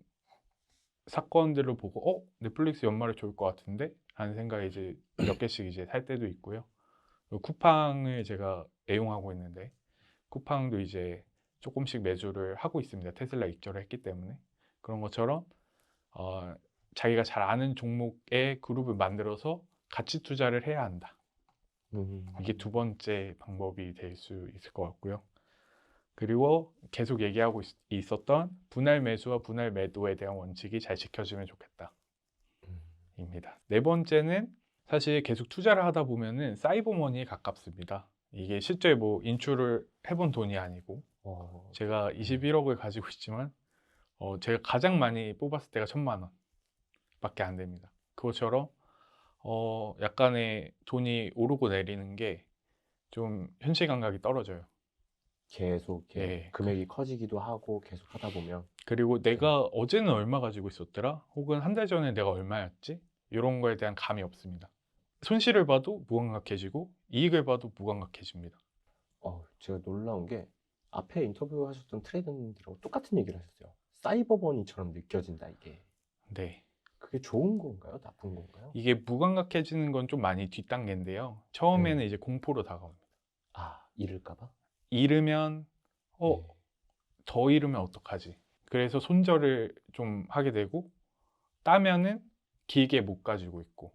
사건들을 보고 넷플릭스 연말에 좋을 것 같은데 하는 생각에 이제 몇 개씩 이제 살 때도 있고요. 쿠팡을 제가 애용하고 있는데 쿠팡도 이제 조금씩 매수를 하고 있습니다. 테슬라 익절을 했기 때문에. 그런 것처럼 자기가 잘 아는 종목의 그룹을 만들어서 가치 투자를 해야 한다. 이게 두 번째 방법이 될 수 있을 것 같고요. 그리고 계속 얘기하고 있었던 분할 매수와 분할 매도에 대한 원칙이 잘 지켜지면 좋겠다. 입니다. 네 번째는 사실 계속 투자를 하다 보면은 사이버머니에 가깝습니다. 이게 실제 뭐 인출을 해본 돈이 아니고, 제가 21억을 가지고 있지만 제가 가장 많이 뽑았을 때가 1000만 원 밖에 안 됩니다. 그것처럼 약간의 돈이 오르고 내리는 게 좀 현실 감각이 떨어져요. 계속 이렇게 예. 금액이 커지기도 하고 계속 하다 보면. 그리고 내가 어제는 얼마 가지고 있었더라? 혹은 한 달 전에 내가 얼마였지? 이런 거에 대한 감이 없습니다. 손실을 봐도 무감각해지고 이익을 봐도 무감각해집니다. 제가 놀라운 게 앞에 인터뷰 하셨던 트레이더님들하고 똑같은 얘기를 하셨어요. 사이버머니처럼 느껴진다 이게. 네. 그게 좋은 건가요? 나쁜 건가요? 이게 무감각해지는 건 좀 많이 뒷단계인데요. 처음에는 이제 공포로 다가옵니다. 잃을까봐? 잃으면 더 잃으면 어떡하지? 그래서 손절을 좀 하게 되고, 따면은 길게 못 가지고 있고.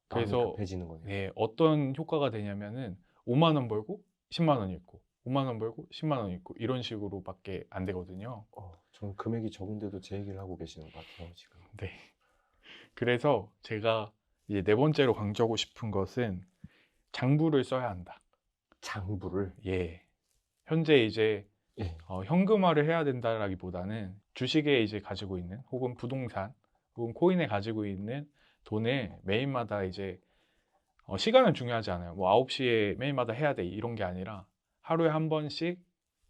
그래서 급해지는 거네요. 네, 어떤 효과가 되냐면은 5만 원 벌고 10만 원 잃고, 5만 원 벌고 10만 원 잃고, 이런 식으로밖에 안 되거든요. 저는 금액이 적은데도 제 얘기를 하고 계시는 것 같아요 지금. 네. 그래서 제가 이제 네 번째로 강조하고 싶은 것은 장부를 써야 한다. 장부를? 예. 현재 이제 예. 현금화를 해야 된다라기보다는 주식에 이제 가지고 있는, 혹은 부동산, 혹은 코인에 가지고 있는 돈을 매일마다 이제 시간은 중요하지 않아요. 뭐 9시에 매일마다 해야 돼 이런 게 아니라 하루에 한 번씩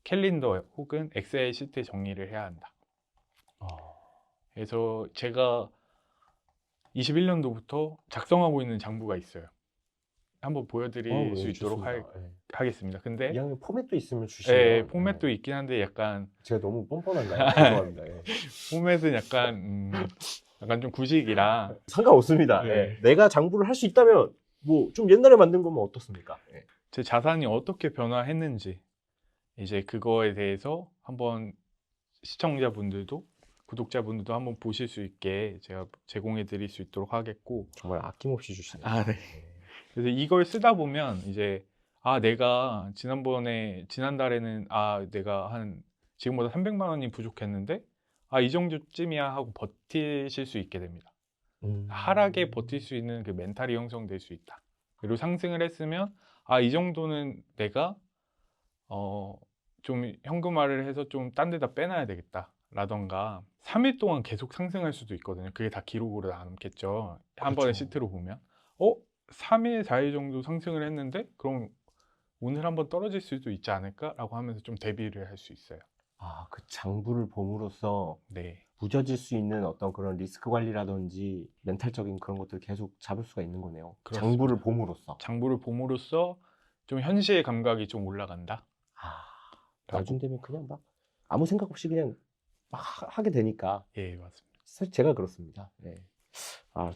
캘린더 혹은 엑셀 시트에 정리를 해야 한다. 그래서 제가 21년도부터 작성하고 있는 장부가 있어요. 한번 보여드릴 수 있도록 하겠습니다. 근데 이왕이면 포맷도 있으면 주시면. 네, 포맷도 있긴 한데 약간 제가 너무 뻔뻔한가요? 죄송합니다. 포맷은 약간 좀 구식이라 상관없습니다. 네. 내가 장부를 할 수 있다면 뭐 좀 옛날에 만든 거면 어떻습니까? 제 자산이 어떻게 변화했는지 이제 그거에 대해서 한번 시청자분들도 구독자분들도 한번 보실 수 있게 제가 제공해 드릴 수 있도록 하겠고. 정말 아낌없이 주시네요. 아, 네. 그래서 이걸 쓰다 보면 이제 내가 지난달에는 내가 한 지금보다 300만 원이 부족했는데 이 정도쯤이야 하고 버티실 수 있게 됩니다. 하락에 버틸 수 있는 그 멘탈이 형성될 수 있다. 그리고 상승을 했으면 이 정도는 내가 좀 현금화를 해서 좀 딴 데다 빼놔야 되겠다 라던가 3일 동안 계속 상승할 수도 있거든요. 그게 다 기록으로 남겠죠. 한 번의 그렇죠. 시트로 보면 3일, 4일 정도 상승을 했는데 그럼 오늘 한번 떨어질 수도 있지 않을까? 라고 하면서 좀 대비를 할 수 있어요. 그 장부를 봄으로써 네, 무뎌질 수 있는 어떤 그런 리스크 관리라든지 멘탈적인 그런 것들을 계속 잡을 수가 있는 거네요. 그렇습니다. 장부를 봄으로써. 장부를 봄으로써 좀 현실 감각이 좀 올라간다. 나중 되면 그냥 막 아무 생각 없이 그냥 막 하게 되니까. 예, 맞습니다. 사실 제가 그렇습니다. 네.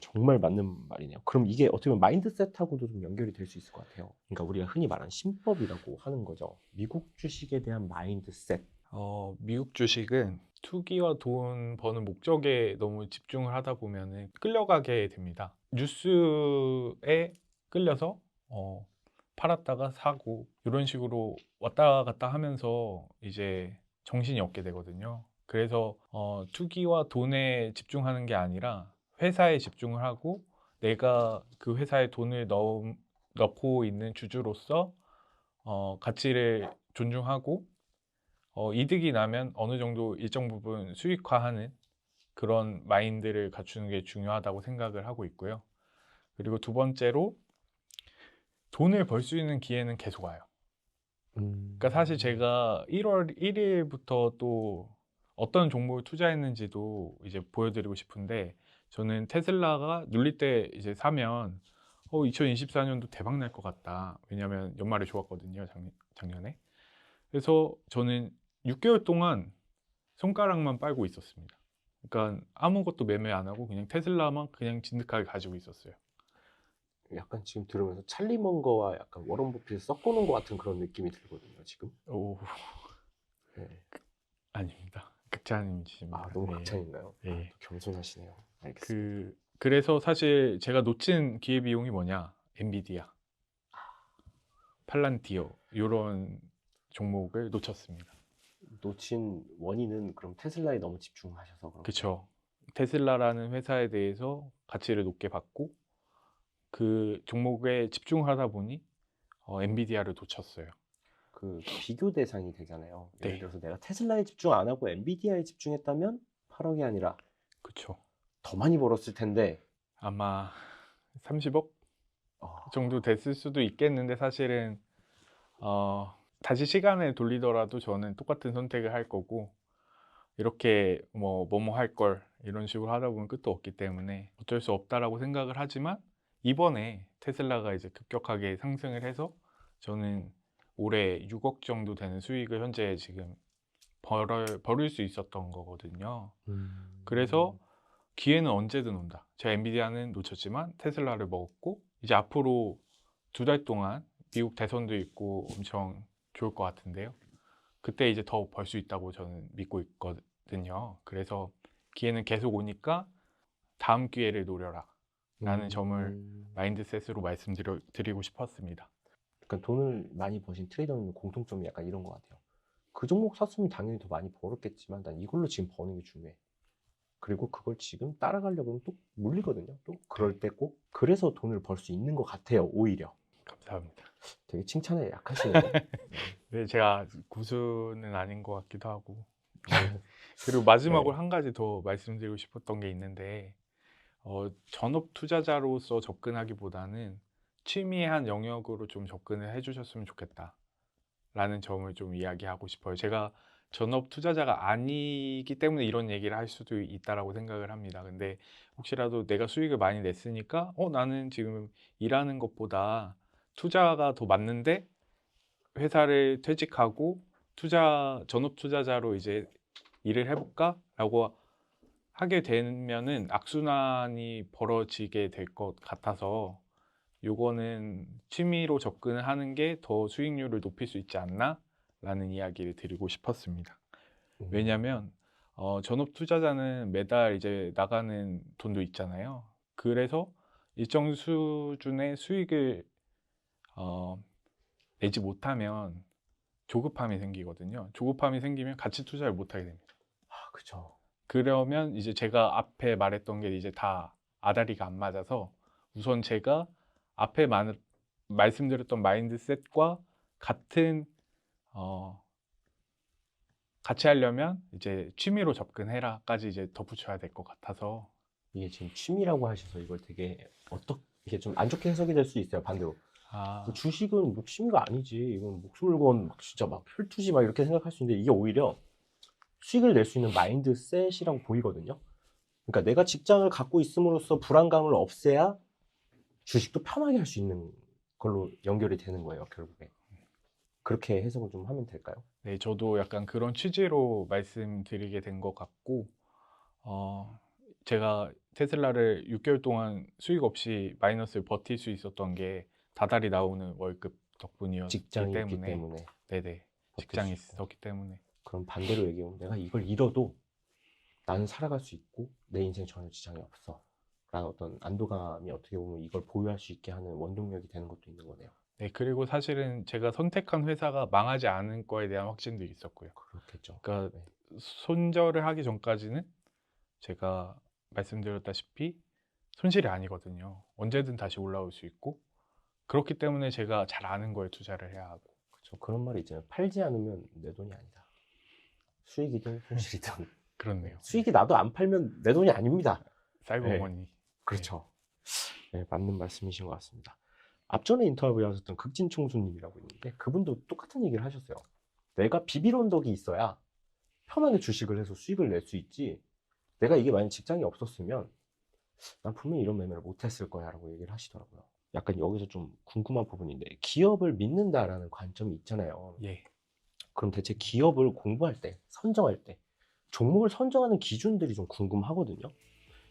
정말 맞는 말이네요. 그럼 이게 어떻게 보면 마인드셋하고도 좀 연결이 될 수 있을 것 같아요. 그러니까 우리가 흔히 말하는 신법이라고 하는 거죠. 미국 주식에 대한 마인드셋. 미국 주식은 투기와 돈 버는 목적에 너무 집중을 하다 보면은 끌려가게 됩니다. 뉴스에 끌려서 팔았다가 사고 이런 식으로 왔다 갔다 하면서 이제 정신이 없게 되거든요. 그래서 투기와 돈에 집중하는 게 아니라 회사에 집중을 하고 내가 그 회사에 돈을 넣고 있는 주주로서 가치를 존중하고 이득이 나면 어느 정도 일정 부분 수익화하는 그런 마인드를 갖추는 게 중요하다고 생각을 하고 있고요. 그리고 두 번째로 돈을 벌 수 있는 기회는 계속 와요. 그러니까 사실 제가 1월 1일부터 또 어떤 종목을 투자했는지도 이제 보여드리고 싶은데 저는 테슬라가 눌릴 때 이제 사면 2024년도 대박 날 것 같다. 왜냐하면 연말에 좋았거든요, 작년에. 그래서 저는 6개월 동안 손가락만 빨고 있었습니다. 그러니까 아무것도 매매 안 하고 그냥 테슬라만 그냥 진득하게 가지고 있었어요. 약간 지금 들으면서 찰리 먼거와 약간 워런 버핏을 섞어놓은 것 같은 그런 느낌이 들거든요, 지금. 오, 네. 아닙니다. 극찬이십니다. 너무 네. 극찬인가요? 네. 또 겸손하시네요. 알겠습니다. 그래서 사실 제가 놓친 기회비용이 뭐냐? 엔비디아, 팔란티어 이런 종목을 놓쳤습니다. 놓친 원인은 그럼 테슬라에 너무 집중하셔서 그런 그렇죠. 테슬라라는 회사에 대해서 가치를 높게 받고 그 종목에 집중하다 보니 엔비디아를 놓쳤어요. 그 비교 대상이 되잖아요. 예를 네. 들어서 내가 테슬라에 집중 안 하고 엔비디아에 집중했다면 8억이 아니라 그렇죠. 더 많이 벌었을 텐데 아마 30억 어, 정도 됐을 수도 있겠는데 사실은 다시 시간을 돌리더라도 저는 똑같은 선택을 할 거고 이렇게 뭐뭐 할 걸 이런 식으로 하다 보면 끝도 없기 때문에 어쩔 수 없다라고 생각을 하지만 이번에 테슬라가 이제 급격하게 상승을 해서 저는 올해 6억 정도 되는 수익을 현재 지금 벌을 수 있었던 거거든요. 그래서 기회는 언제든 온다. 제가 엔비디아는 놓쳤지만 테슬라를 먹었고 이제 앞으로 2달 동안 미국 대선도 있고 엄청 좋을 것 같은데요. 그때 이제 더 벌 수 있다고 저는 믿고 있거든요. 그래서 기회는 계속 오니까 다음 기회를 노려라 라는 점을 마인드셋으로 말씀드리고 싶었습니다. 그러니까 돈을 많이 버신 트레이더는 공통점이 약간 이런 것 같아요. 그 종목 샀으면 당연히 더 많이 벌었겠지만 난 이걸로 지금 버는 게 중요해. 그리고 그걸 지금 따라가려고 하면 또 물리거든요. 또 그럴 때 꼭 그래서 돈을 벌 수 있는 것 같아요. 오히려. 감사합니다. 되게 칭찬에 약하시네요. 네, 제가 구수는 아닌 것 같기도 하고. 그리고 마지막으로 네. 한 가지 더 말씀드리고 싶었던 게 있는데 전업 투자자로서 접근하기보다는 취미의 한 영역으로 좀 접근을 해주셨으면 좋겠다 라는 점을 좀 이야기하고 싶어요. 제가 전업 투자자가 아니기 때문에 이런 얘기를 할 수도 있다라고 생각을 합니다. 근데 혹시라도 내가 수익을 많이 냈으니까 나는 지금 일하는 것보다 투자가 더 맞는데 회사를 퇴직하고 전업 투자자로 이제 일을 해볼까? 라고 하게 되면은 악순환이 벌어지게 될 것 같아서 요거는 취미로 접근을 하는 게 더 수익률을 높일 수 있지 않나? 라는 이야기를 드리고 싶었습니다. 왜냐면 전업 투자자는 매달 이제 나가는 돈도 있잖아요. 그래서 일정 수준의 수익을 내지 못하면 조급함이 생기거든요. 조급함이 생기면 가치 투자를 못 하게 됩니다. 그쵸. 그러면 이제 제가 앞에 말했던 게 이제 다 아다리가 안 맞아서 우선 제가 앞에 말씀드렸던 마인드셋과 같은 같이 하려면 이제 취미로 접근해라까지 이제 덧붙여야 될 것 같아서. 이게 지금 취미라고 하셔서 이걸 되게 이게 좀 안 좋게 해석이 될 수 있어요. 반대로. 그 주식은 뭐 취미가 아니지. 이건 목숨을 건 막 진짜 막 혈투지 막 이렇게 생각할 수 있는데 이게 오히려 수익을 낼 수 있는 마인드셋이라고 보이거든요. 그러니까 내가 직장을 갖고 있음으로써 불안감을 없애야 주식도 편하게 할 수 있는 걸로 연결이 되는 거예요, 결국에. 그렇게 해석을 좀 하면 될까요? 네, 저도 약간 그런 취지로 말씀드리게 된 것 같고, 제가 테슬라를 6개월 동안 수익 없이 마이너스를 버틸 수 있었던 게 다달이 나오는 월급 덕분이었기 직장이 있기 때문에. 때문에. 네네, 버틸 직장이 수 있고. 있었기 때문에. 그럼 반대로 얘기하면 내가 이걸 잃어도 나는 살아갈 수 있고 내 인생 전혀 지장이 없어 라는 어떤 안도감이 어떻게 보면 이걸 보유할 수 있게 하는 원동력이 되는 것도 있는 거네요. 네, 그리고 사실은 제가 선택한 회사가 망하지 않을 거에 대한 확신도 있었고요. 그렇겠죠. 그러니까 네. 손절을 하기 전까지는 제가 말씀드렸다시피 손실이 아니거든요. 언제든 다시 올라올 수 있고, 그렇기 때문에 제가 잘 아는 거에 투자를 해야 하고. 그렇죠. 그런 말이 있잖아요. 팔지 않으면 내 돈이 아니다. 수익이든 손실이든. 그렇네요. 수익이 나도 안 팔면 내 돈이 아닙니다. 사이버머니. 그렇죠. 네, 맞는 말씀이신 것 같습니다. 앞전에 인터뷰에 하셨던 극진총수님이라고 있는데 그분도 똑같은 얘기를 하셨어요. 내가 비빌 언덕이 있어야 편하게 주식을 해서 수익을 낼 수 있지. 내가 이게 만약 직장이 없었으면 난 분명히 이런 매매를 못했을 거야 라고 얘기를 하시더라고요. 약간 여기서 좀 궁금한 부분인데 기업을 믿는다라는 관점이 있잖아요. 예. 그럼 대체 기업을 공부할 때, 선정할 때 종목을 선정하는 기준들이 좀 궁금하거든요.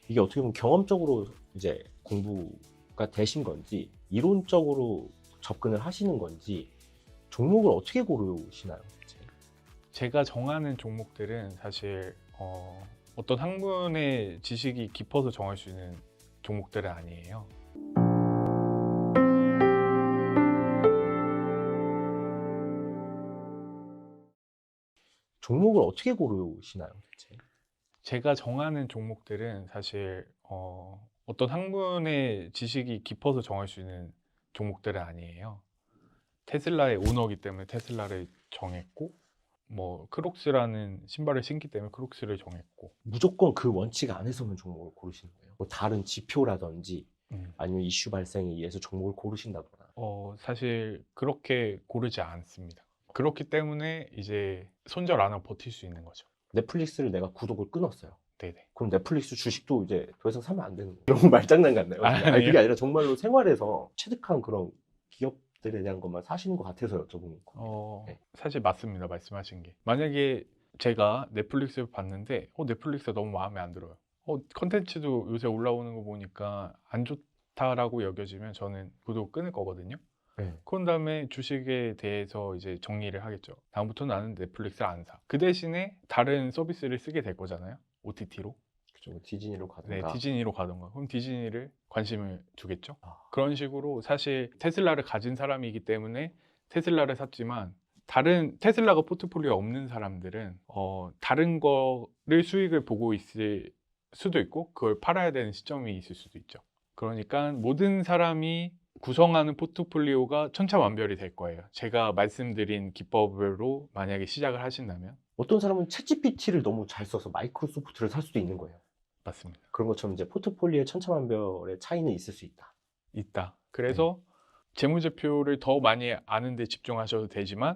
이게 어떻게 보면 경험적으로 이제 공부가 되신 건지 이론적으로 접근을 하시는 건지 종목을 어떻게 고르시나요? 대체? 제가 정하는 종목들은 사실 어떤 학문의 지식이 깊어서 정할 수 있는 종목들은 아니에요. 종목을 어떻게 고르시나요? 대체? 제가 정하는 종목들은 사실 어떤 학문의 지식이 깊어서 정할 수 있는 종목들은 아니에요. 테슬라의 오너기 때문에 테슬라를 정했고, 뭐 크록스라는 신발을 신기 때문에 크록스를 정했고. 무조건 그 원칙 안에서만 종목을 고르시는 거예요? 뭐 다른 지표라든지 아니면 이슈 발생에 의해서 종목을 고르신다거나. 사실 그렇게 고르지 않습니다. 그렇기 때문에 이제 손절 안 하고 버틸 수 있는 거죠. 넷플릭스를 내가 구독을 끊었어요. 네네. 그럼 넷플릭스 주식도 이제 더 이상 사면 안 되는 거예요. 너무 말장난 같나요? 아니, 그게 아니라 정말로 생활에서 체득한 그런 기업들에 대한 것만 사시는 것 같아서 여쭤보는 거예요. 네. 사실 맞습니다. 말씀하신 게. 만약에 제가 넷플릭스를 봤는데 넷플릭스가 너무 마음에 안 들어요. 컨텐츠도 요새 올라오는 거 보니까 안 좋다라고 여겨지면 저는 구독 끊을 거거든요. 네. 그런 다음에 주식에 대해서 이제 정리를 하겠죠. 다음부터 나는 넷플릭스를 안 사. 그 대신에 다른 서비스를 쓰게 될 거잖아요. OTT로. 그죠. 디즈니로 네, 가든가. 디즈니로 가던가. 그럼 디즈니를 관심을 두겠죠. 아. 그런 식으로 사실 테슬라를 가진 사람이기 때문에 테슬라를 샀지만 다른 테슬라가 포트폴리오가 없는 사람들은 다른 거를 수익을 보고 있을 수도 있고 그걸 팔아야 되는 시점이 있을 수도 있죠. 그러니까 모든 사람이 구성하는 포트폴리오가 천차만별이 될 거예요. 제가 말씀드린 기법으로 만약에 시작을 하신다면. 어떤 사람은 챗GPT를 너무 잘 써서 마이크로소프트를 살 수도 있는 거예요. 맞습니다. 그런 것처럼 이제 포트폴리오의 천차만별의 차이는 있을 수 있다. 있다. 그래서 재무제표를 더 많이 아는 데 집중하셔도 되지만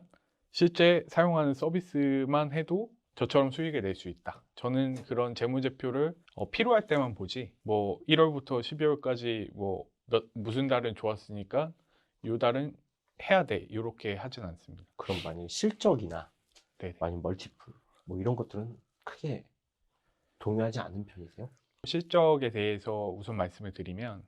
실제 사용하는 서비스만 해도 저처럼 수익을 낼 수 있다. 저는 그런 재무제표를 필요할 때만 보지 뭐 1월부터 12월까지 뭐 무슨 달은 좋았으니까 요 달은 해야 돼 이렇게 하진 않습니다. 그럼 만약 실적이나 네네. 만약 멀티플 뭐 이런 것들은 크게 동요하지 않는 편이세요? 실적에 대해서 우선 말씀을 드리면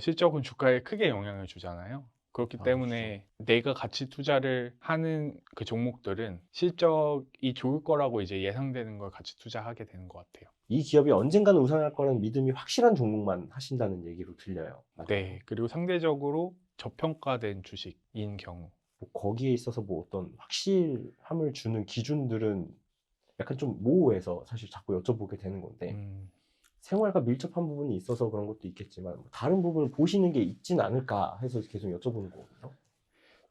실적은 주가에 크게 영향을 주잖아요. 그렇기 아, 때문에 내가 같이 투자를 하는 그 종목들은 실적이 좋을 거라고 이제 예상되는 걸 같이 투자하게 되는 것 같아요. 이 기업이 언젠가는 우상할 거라는 믿음이 확실한 종목만 하신다는 얘기로 들려요. 맞나요? 네, 그리고 상대적으로 저평가된 주식인 경우. 뭐 거기에 있어서 뭐 어떤 확실함을 주는 기준들은 약간 좀 모호해서 사실 자꾸 여쭤보게 되는 건데, 음, 생활과 밀접한 부분이 있어서 그런 것도 있겠지만 뭐 다른 부분을 보시는 게 있진 않을까 해서 계속 여쭤보는 거거든요.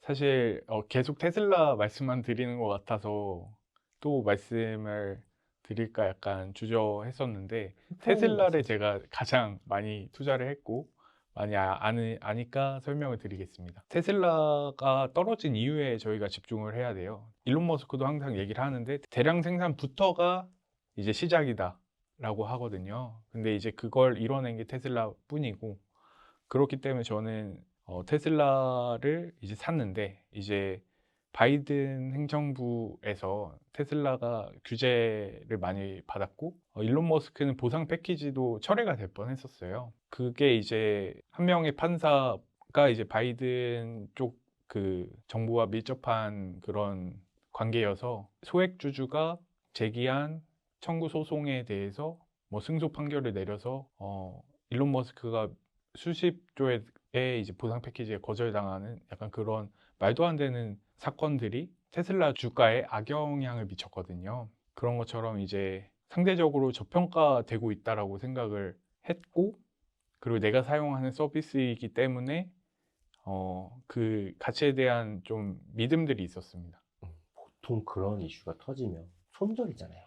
사실 계속 테슬라 말씀만 드리는 것 같아서 또 말씀을 드릴까 약간 주저했었는데, 편히 테슬라를 말씀하세요. 제가 가장 많이 투자를 했고 많이 아니까 설명을 드리겠습니다. 테슬라가 떨어진 이유에 저희가 집중을 해야 돼요. 일론 머스크도 항상 얘기를 하는데 대량 생산부터가 이제 시작이다 라고 하거든요. 근데 이제 그걸 이뤄낸 게 테슬라 뿐이고, 그렇기 때문에 저는 테슬라를 이제 샀는데, 이제 바이든 행정부에서 테슬라가 규제를 많이 받았고, 일론 머스크는 보상 패키지도 철회가 될 뻔했었어요. 그게 이제 한 명의 판사가 이제 바이든 쪽 그 정부와 밀접한 그런 관계여서 소액주주가 제기한 청구 소송에 대해서 뭐 승소 판결을 내려서 일론 머스크가 수십 조의 이제 보상 패키지에 거절당하는 약간 그런 말도 안 되는 사건들이 테슬라 주가에 악영향을 미쳤거든요. 그런 것처럼 이제 상대적으로 저평가되고 있다라고 생각을 했고, 그리고 내가 사용하는 서비스이기 때문에 그 가치에 대한 좀 믿음들이 있었습니다. 보통 그런 이슈가 터지면 손절이잖아요.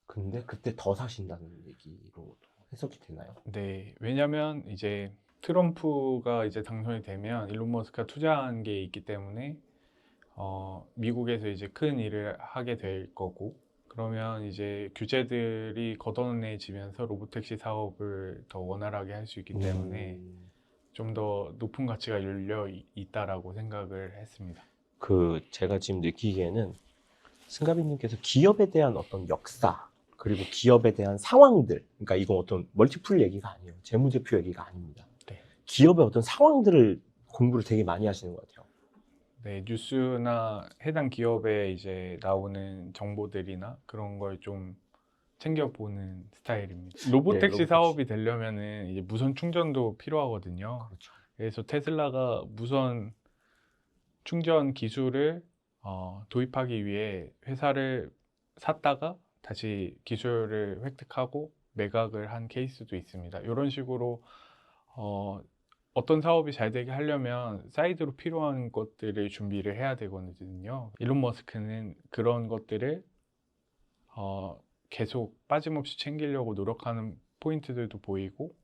근데 그때 더 사신다는 얘기로 해석이 되나요? 네, 왜냐면 이제 트럼프가 이제 당선이 되면 일론 머스크가 투자한 게 있기 때문에 미국에서 이제 큰 일을 하게 될 거고, 그러면 이제 규제들이 걷어내지면서 로보택시 사업을 더 원활하게 할 수 있기 때문에 음, 좀 더 높은 가치가 열려 있다라고 생각을 했습니다. 제가 지금 느끼기에는 승가비님께서 기업에 대한 어떤 역사, 그리고 기업에 대한 상황들, 그러니까 이건 어떤 멀티플 얘기가 아니에요. 재무제표 얘기가 아닙니다. 네. 기업의 어떤 상황들을 공부를 되게 많이 하시는 것 같아요. 네, 뉴스나 해당 기업에 이제 나오는 정보들이나 그런 걸 좀 챙겨보는 스타일입니다. 예, 로보택시 로보택시. 사업이 되려면은 이제 무선 충전도 필요하거든요. 그렇죠. 그래서 테슬라가 무선 충전 기술을 도입하기 위해 회사를 샀다가 다시 기술을 획득하고 매각을 한 케이스도 있습니다. 이런 식으로 어떤 사업이 잘 되게 하려면 사이드로 필요한 것들을 준비를 해야 되거든요. 일론 머스크는 그런 것들을 계속 빠짐없이 챙기려고 노력하는 포인트들도 보이고,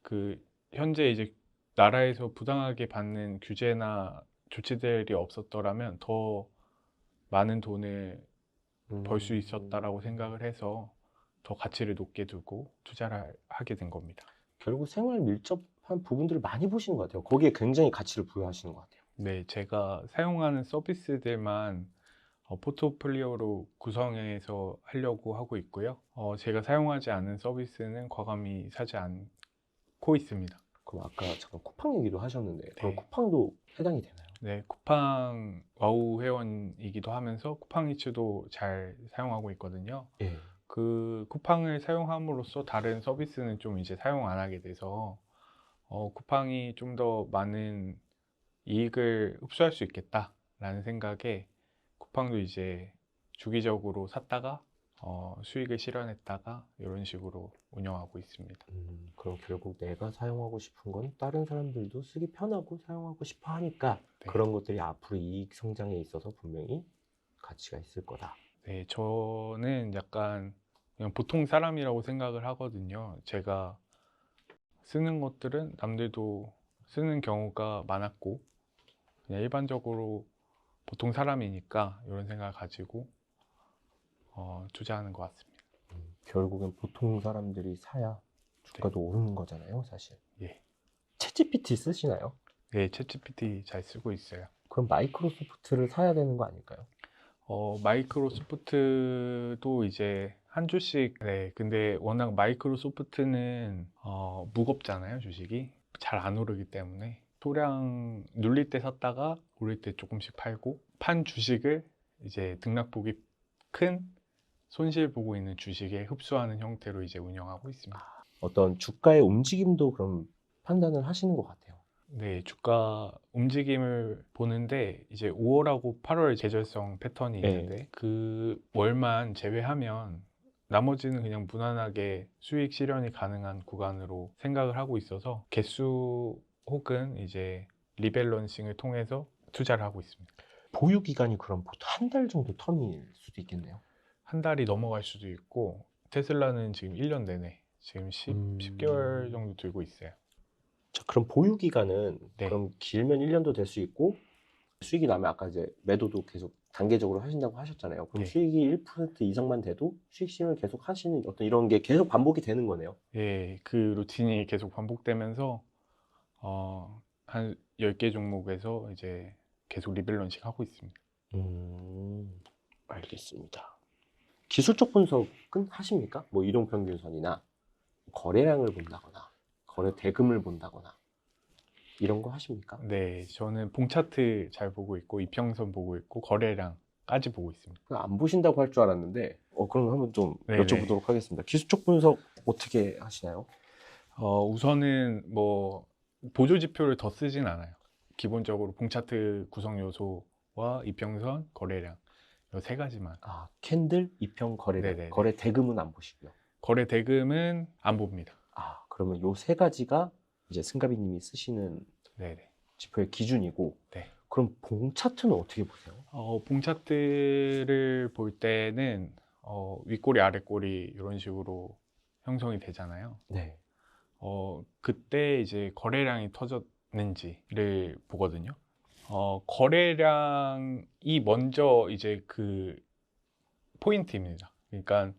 그 현재 이제 나라에서 부당하게 받는 규제나 조치들이 없었더라면 더 많은 돈을 벌 수 있었다라고 생각을 해서 더 가치를 높게 두고 투자를 하게 된 겁니다. 결국 생활 밀접한 부분들을 많이 보시는 것 같아요. 거기에 굉장히 가치를 부여하시는 것 같아요. 네, 제가 사용하는 서비스들만 포트폴리오로 구성해서 하려고 하고 있고요. 제가 사용하지 않는 서비스는 과감히 사지 않고 있습니다. 그럼 아까 잠깐 쿠팡 얘기도 하셨는데, 그럼 네. 쿠팡도 해당이 되나요? 네, 쿠팡 와우 회원이기도 하면서 쿠팡 이츠도 잘 사용하고 있거든요. 예. 그 쿠팡을 사용함으로써 다른 서비스는 좀 이제 사용 안 하게 돼서 쿠팡이 좀 더 많은 이익을 흡수할 수 있겠다라는 생각에 쿠팡도 이제 주기적으로 샀다가 수익을 실현했다가 이런 식으로 운영하고 있습니다. 그럼 결국 내가 사용하고 싶은 건 다른 사람들도 쓰기 편하고 사용하고 싶어 하니까 네. 그런 것들이 앞으로 이익 성장에 있어서 분명히 가치가 있을 거다. 네, 저는 약간 그냥 보통 사람이라고 생각을 하거든요. 제가 쓰는 것들은 남들도 쓰는 경우가 많았고, 그냥 일반적으로 보통 사람이니까 이런 생각을 가지고 투자하는 것 같습니다. 결국엔 보통 사람들이 사야 주가도 오르는 거잖아요, 사실. 예. 챗GPT 쓰시나요? 네, 챗GPT 잘 쓰고 있어요. 그럼 마이크로소프트를 사야 되는 거 아닐까요? 마이크로소프트도 이제 한 주씩, 네, 근데 워낙 마이크로소프트는 무겁잖아요, 주식이. 잘 안 오르기 때문에. 소량 눌릴 때 샀다가 오를 때 조금씩 팔고 판 주식을 이제 등락폭이 큰 손실 보고 있는 주식에 흡수하는 형태로 이제 운영하고 있습니다. 어떤 주가의 움직임도 그럼 판단을 하시는 것 같아요. 네, 주가 움직임을 보는데 이제 5월하고 8월 계절성 패턴이 네. 있는데 그 월만 제외하면 나머지는 그냥 무난하게 수익 실현이 가능한 구간으로 생각을 하고 있어서 개수 혹은 이제 리밸런싱을 통해서 투자를 하고 있습니다. 보유 기간이 그럼 보통 한 달 정도 텀일 수도 있겠네요. 한 달이 넘어갈 수도 있고 테슬라는 지금 1년 내내 지금 10개월 정도 들고 있어요. 자, 그럼 보유 기간은 네. 그럼 길면 1년도 될 수 있고 수익이 나면 아까 이제 매도도 계속 단계적으로 하신다고 하셨잖아요. 그럼 네. 수익이 1% 이상만 돼도 수익 실현을 계속 하시는 어떤 이런 게 계속 반복이 되는 거네요. 예, 그 루틴이 계속 반복되면서 한 10개 종목에서 이제 계속 리밸런싱 하고 있습니다. 알겠습니다. 기술적 분석은 하십니까? 뭐 이동평균선이나 거래량을 본다거나 거래 대금을 본다거나 이런 거 하십니까? 네, 저는 봉 차트 잘 보고 있고 이평선 보고 있고 거래량까지 보고 있습니다. 안 보신다고 할 줄 알았는데 그럼 한번 좀 네네. 여쭤보도록 하겠습니다. 기술적 분석 어떻게 하시나요? 우선은 뭐 보조 지표를 더 쓰진 않아요. 기본적으로 봉 차트 구성 요소와 이평선, 거래량 이 세 가지만. 캔들, 이평, 거래량. 네네네. 거래 대금은 안 보시고요. 거래 대금은 안 봅니다. 그러면 요 세 가지가 이제 승가비님이 쓰시는 네네. 지표의 기준이고, 네. 그럼 봉 차트는 어떻게 보세요? 봉 차트를 볼 때는 윗꼬리, 아랫꼬리 이런 식으로 형성이 되잖아요. 네. 그때 이제 거래량이 터졌는지를 보거든요. 거래량이 먼저 이제 그 포인트입니다. 그러니까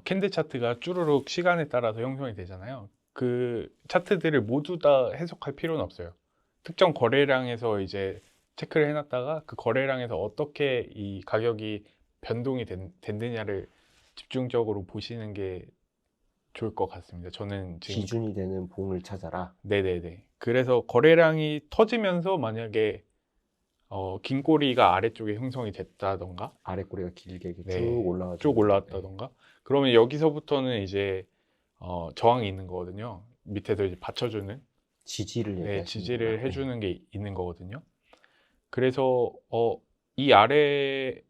캔들 차트가 쭈루룩 시간에 따라서 형성이 되잖아요. 그 차트들을 모두 다 해석할 필요는 없어요. 특정 거래량에서 이제 체크를 해놨다가 그 거래량에서 어떻게 이 가격이 변동이 됐느냐를 집중적으로 보시는 게 좋을 것 같습니다. 저는 지금 기준이 되는 봉을 찾아라. 네네네. 그래서 거래량이 터지면서 만약에 긴 꼬리가 아래쪽에 형성이 됐다던가 아랫꼬리가 길게 이렇게 네, 쭉 올라가죠. 올라왔다던가 그러면 여기서부터는 이제 저항이 있는 거거든요. 밑에서 이제 받쳐주는 지지를 얘기하시는 지지를 거구나. 해주는 게 있는 거거든요. 그래서 이 아래까지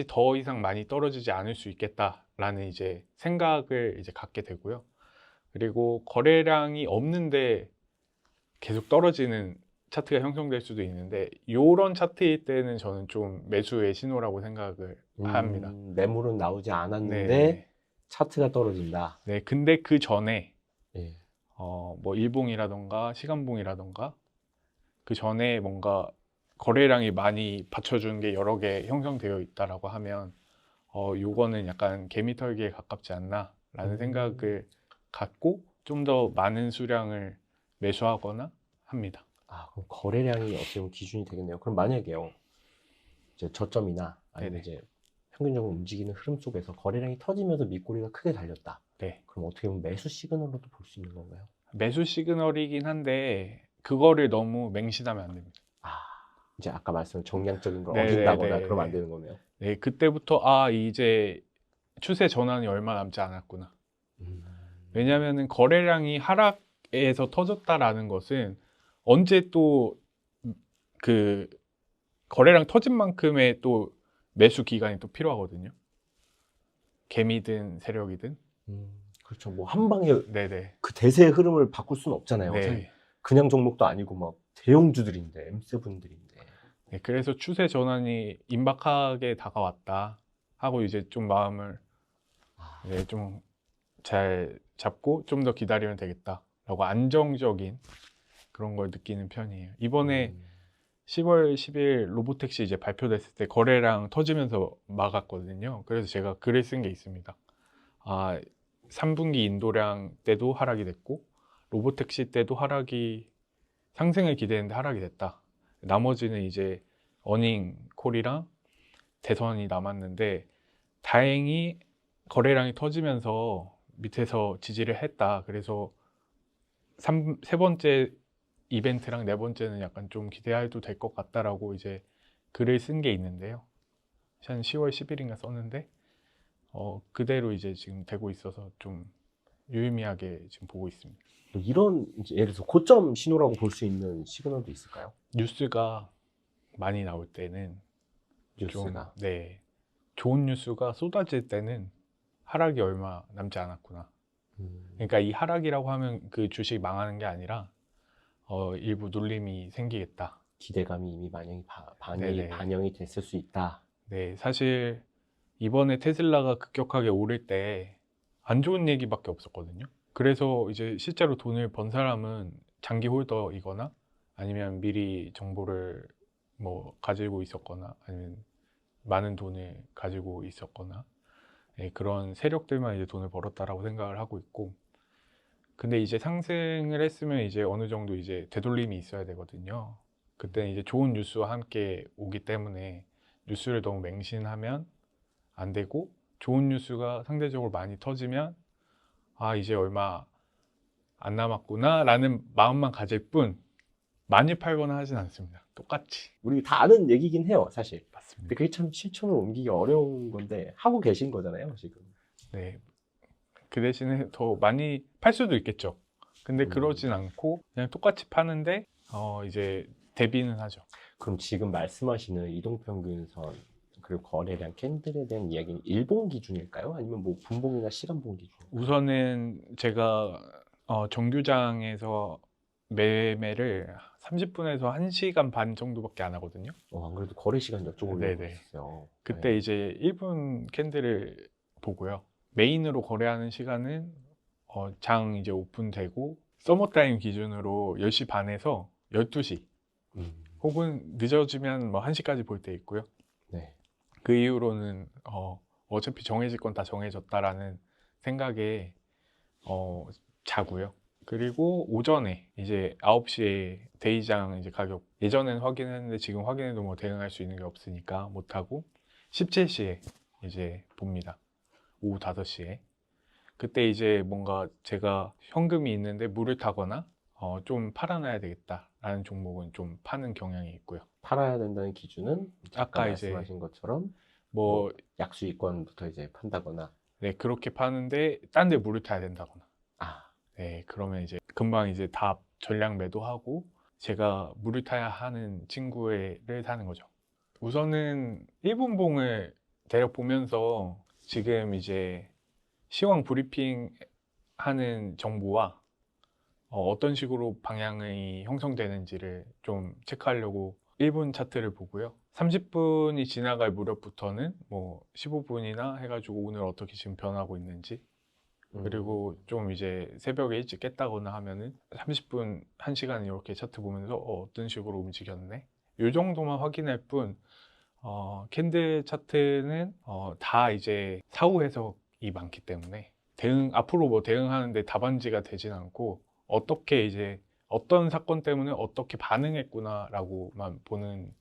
더 이상 많이 떨어지지 않을 수 있겠다라는 이제 생각을 이제 갖게 되고요. 그리고 거래량이 없는데 계속 떨어지는 차트가 형성될 수도 있는데 이런 차트일 때는 저는 좀 매수의 신호라고 생각을 합니다. 매물은 나오지 않았는데 네. 차트가 떨어진다. 네, 근데 그 전에 예. 뭐 일봉이라던가 시간봉이라던가 그 전에 뭔가 거래량이 많이 받쳐준 게 여러 개 형성되어 있다라고 하면 요거는 약간 개미 털기에 가깝지 않나라는 생각을 갖고 좀 더 많은 수량을 매수하거나 합니다. 그럼 거래량이 어떻게 보면 기준이 되겠네요. 그럼 만약에요, 이제 저점이나 아니면 네네. 이제 평균적으로 움직이는 흐름 속에서 거래량이 터지면서 밑꼬리가 크게 달렸다. 네. 그럼 어떻게 보면 매수 시그널로도 볼 수 있는 건가요? 매수 시그널이긴 한데 그거를 너무 맹신하면 안 됩니다. 이제 아까 말씀한 정량적인 걸 네네네. 어긴다거나 그러면 안 되는 거네요. 네, 그때부터 이제 추세 전환이 얼마 남지 않았구나. 왜냐하면 거래량이 하락에서 터졌다라는 것은 언제 또 그 거래량 터진 만큼의 또 매수 기간이 또 필요하거든요. 개미든 세력이든. 그렇죠. 뭐 한 방에 네네. 그 대세의 흐름을 바꿀 수는 없잖아요. 네. 그냥 종목도 아니고 막 대형주들인데, M7들인데. 네, 그래서 추세 전환이 임박하게 다가왔다 하고 이제 좀 마음을 좀 잘 잡고 좀 더 기다리면 되겠다라고 안정적인 그런 걸 느끼는 편이에요. 이번에 10월 10일 로보택시 이제 발표됐을 때 거래량 터지면서 막았거든요. 그래서 제가 글을 쓴 게 있습니다. 3분기 인도량 때도 하락이 됐고 로보택시 때도 상승을 기대했는데 하락이 됐다. 나머지는 이제 어닝콜이랑 대선이 남았는데 다행히 거래량이 터지면서 밑에서 지지를 했다. 그래서 세 번째 이벤트랑 네 번째는 약간 좀 기대해도 될 것 같다라고 이제 글을 쓴 게 있는데요. 한 10월 10일인가 썼는데 그대로 이제 지금 되고 있어서 좀 유의미하게 지금 보고 있습니다. 뭐 이런 이제 예를 들어서 고점 신호라고 볼 수 있는 시그널도 있을까요? 뉴스가 많이 나올 때는 뉴스가. 네, 좋은 뉴스가 쏟아질 때는 하락이 얼마 남지 않았구나. 그러니까 이 하락이라고 하면 그 주식 망하는 게 아니라 일부 눌림이 생기겠다. 기대감이 이미 네네. 반영이 됐을 수 있다. 네, 사실 이번에 테슬라가 급격하게 오를 때 안 좋은 얘기밖에 없었거든요. 그래서 이제 실제로 돈을 번 사람은 장기 홀더이거나 아니면 미리 정보를 뭐 가지고 있었거나 아니면 많은 돈을 가지고 있었거나 그런 세력들만 이제 돈을 벌었다라고 생각을 하고 있고, 근데 이제 상승을 했으면 이제 어느 정도 이제 되돌림이 있어야 되거든요. 그때 이제 좋은 뉴스와 함께 오기 때문에 뉴스를 너무 맹신하면 안 되고, 좋은 뉴스가 상대적으로 많이 터지면 아 이제 얼마 안 남았구나 라는 마음만 가질 뿐 많이 팔거나 하진 않습니다. 똑같이. 우리 다 아는 얘기긴 해요, 사실. 근데 맞습니다. 그게 참 실천을 옮기기 어려운 건데 하고 계신 거잖아요, 지금. 네. 그 대신에 더 많이 팔 수도 있겠죠. 근데 그러진 않고 그냥 똑같이 파는데 이제 대비는 하죠. 그럼 지금 말씀하시는 이동평균선 그리고 거래량 캔들에 대한 이야기는 일본 기준일까요? 아니면 뭐 분봉이나 시간봉 기준? 우선은 제가 정규장에서 매매를 30분에서 1시간 반 정도밖에 안 하거든요. 안 그래도 거래 시간 여쭤보려고 네네. 했어요. 그때 네. 이제 1분 캔들을 보고요. 메인으로 거래하는 시간은 장 이제 오픈되고 서머타임 기준으로 10시 반에서 12시 혹은 늦어지면 뭐 1시까지 볼 때 있고요. 네. 그 이후로는 어차피 정해질 건 다 정해졌다라는 생각에 자고요. 그리고 오전에 이제 9시에 데이장 이제 가격 예전에는 확인했는데 지금 확인해도 뭐 대응할 수 있는 게 없으니까 못하고 17시에 이제 봅니다. 오후 5시에. 그때 이제 뭔가 제가 현금이 있는데 물을 타거나 좀 팔아놔야 되겠다라는 종목은 좀 파는 경향이 있고요. 팔아야 된다는 기준은 아까 아까 이제 말씀하신 것처럼 뭐 약수이권부터 이제 판다거나. 네, 그렇게 파는데 딴 데 물을 타야 된다거나. 아, 네, 그러면 이제 금방 이제 다 전량 매도하고 제가 물을 타야 하는 친구를 사는 거죠. 우선은 1분봉을 대략 보면서 지금 이제 시황 브리핑 하는 정보와 어떤 식으로 방향이 형성되는지를 좀 체크하려고 1분 차트를 보고요. 30분이 지나갈 무렵부터는 뭐 15분이나 해가지고 오늘 어떻게 지금 변하고 있는지, 그리고 좀 이제 새벽에 일찍 깼다거나 하면은 30분, 1시간 이렇게 차트 보면서 어떤 식으로 움직였네? 이 정도만 확인할 뿐, 캔들 차트는 다 이제 사후 해석이 많기 때문에 앞으로 뭐 대응하는데 답안지가 되진 않고 어떻게 이제 어떤 사건 때문에 어떻게 반응했구나라고만 보는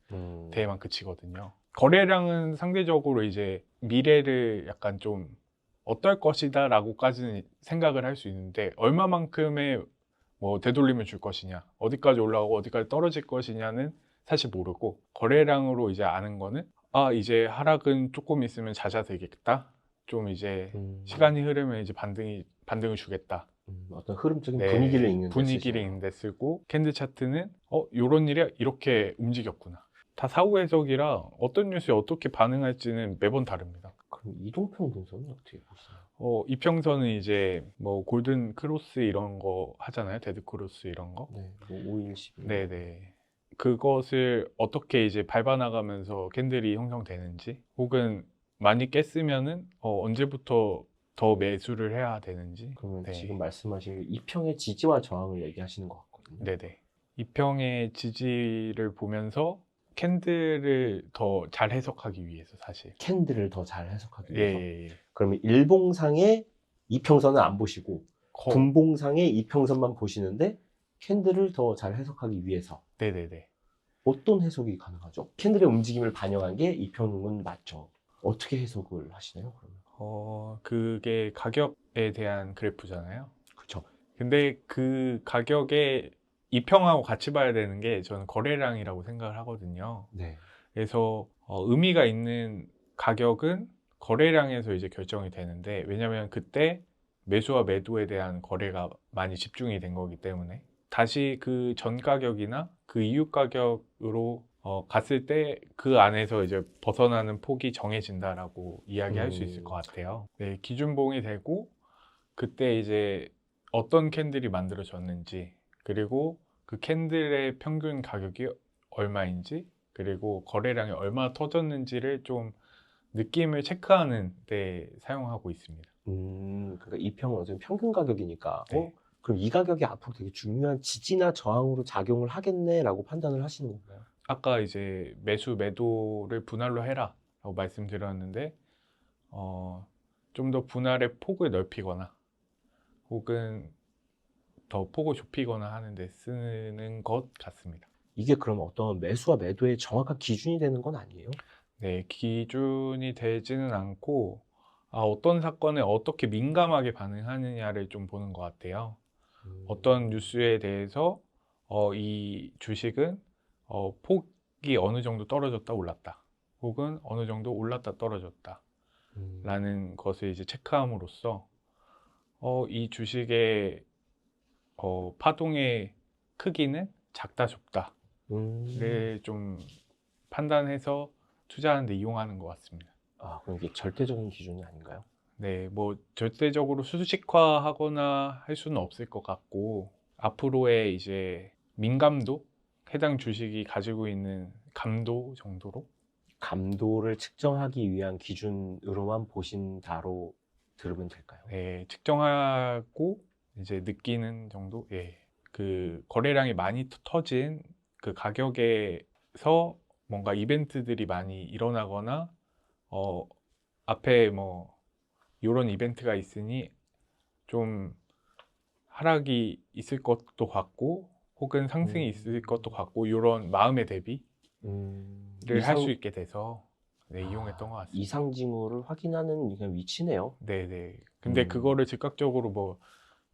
데에만 그치거든요. 거래량은 상대적으로 이제 미래를 약간 좀 어떨 것이다 라고까지는 생각을 할 수 있는데 얼마만큼의 뭐 되돌림을 줄 것이냐, 어디까지 올라가고 어디까지 떨어질 것이냐는 사실 모르고, 거래량으로 이제 아는 거는 이제 하락은 조금 있으면 잦아들겠다, 좀 이제 시간이 흐르면 이제 반등을 주겠다. 어떤 흐름적인 네, 분위기를 읽는 데 분위기를 쓰시네요. 읽는 데 쓰고, 캔들 차트는 요런 일이 이렇게 움직였구나. 다 사후 해석이라 어떤 뉴스에 어떻게 반응할지는 매번 다릅니다. 그럼 이동평균선은 어떻게 보시나요? 이평선은 이제 뭐 골든 크로스 이런 거 하잖아요. 데드 크로스 이런 거. 네, 뭐 5일, 10일. 네네. 그것을 어떻게 이제 밟아나가면서 캔들이 형성되는지, 혹은 많이 깼으면은 언제부터 더 매수를 해야 되는지. 그러면 네. 지금 말씀하신 이평의 지지와 저항을 얘기하시는 것 같거든요. 네네. 이평의 지지를 보면서 캔들을 더 잘 해석하기 위해서 사실. 캔들을 더 잘 해석하기 예, 위해서. 예, 예. 그러면 일봉상의 이평선은 안 보시고 분봉상의 이평선만 보시는데 캔들을 더 잘 해석하기 위해서 네네네. 어떤 해석이 가능하죠? 캔들의 움직임을 반영한 게 이평은 맞죠. 어떻게 해석을 하시나요, 그러면? 그게 가격에 대한 그래프잖아요. 그렇죠. 근데 그 가격의 이평하고 같이 봐야 되는 게 저는 거래량이라고 생각을 하거든요. 네. 그래서 의미가 있는 가격은 거래량에서 이제 결정이 되는데, 왜냐면 그때 매수와 매도에 대한 거래가 많이 집중이 된 거기 때문에 다시 그 전 가격이나 그 이후 가격으로 갔을 때 그 안에서 이제 벗어나는 폭이 정해진다라고 이야기할 수 있을 것 같아요. 네, 기준봉이 되고 그때 이제 어떤 캔들이 만들어졌는지, 그리고 그 캔들의 평균 가격이 얼마인지, 그리고 거래량이 얼마나 터졌는지를 좀 느낌을 체크하는 데 사용하고 있습니다. 그러니까 이 평은 어차피 평균 가격이니까, 네. 그럼 이 가격이 앞으로 되게 중요한 지지나 저항으로 작용을 하겠네라고 판단을 하시는 건가요? 아까 이제 매수 매도를 분할로 해라 라고 말씀드렸는데, 좀 더 분할의 폭을 넓히거나 혹은 더 폭을 좁히거나 하는 데 쓰는 것 같습니다. 이게 그럼 어떤 매수와 매도의 정확한 기준이 되는 건 아니에요? 네, 기준이 되지는 않고, 어떤 사건에 어떻게 민감하게 반응하느냐를 좀 보는 것 같아요. 어떤 뉴스에 대해서 이 주식은 폭이 어느 정도 떨어졌다 올랐다, 혹은 어느 정도 올랐다 떨어졌다 라는 것을 이제 체크함으로써 이 주식의 파동의 크기는 작다 좁다를 좀 판단해서 투자하는 데 이용하는 것 같습니다. 그럼 이게 절대적인 기준이 아닌가요? 네, 뭐 절대적으로 수식화하거나 할 수는 없을 것 같고, 앞으로의 이제 민감도, 해당 주식이 가지고 있는 감도 정도로. 감도를 측정하기 위한 기준으로만 보신다로 들으면 될까요? 네, 측정하고 이제 느끼는 정도. 예, 그 거래량이 많이 터진 그 가격에서 뭔가 이벤트들이 많이 일어나거나 앞에 뭐 이런 이벤트가 있으니 좀 하락이 있을 것도 같고, 혹은 상승이 있을 것도 같고, 이런 마음의 대비를 할 수 있게 돼서 네, 이용했던 것 같습니다. 이상 징후를 확인하는 그냥 위치네요. 네네. 근데 그거를 즉각적으로 뭐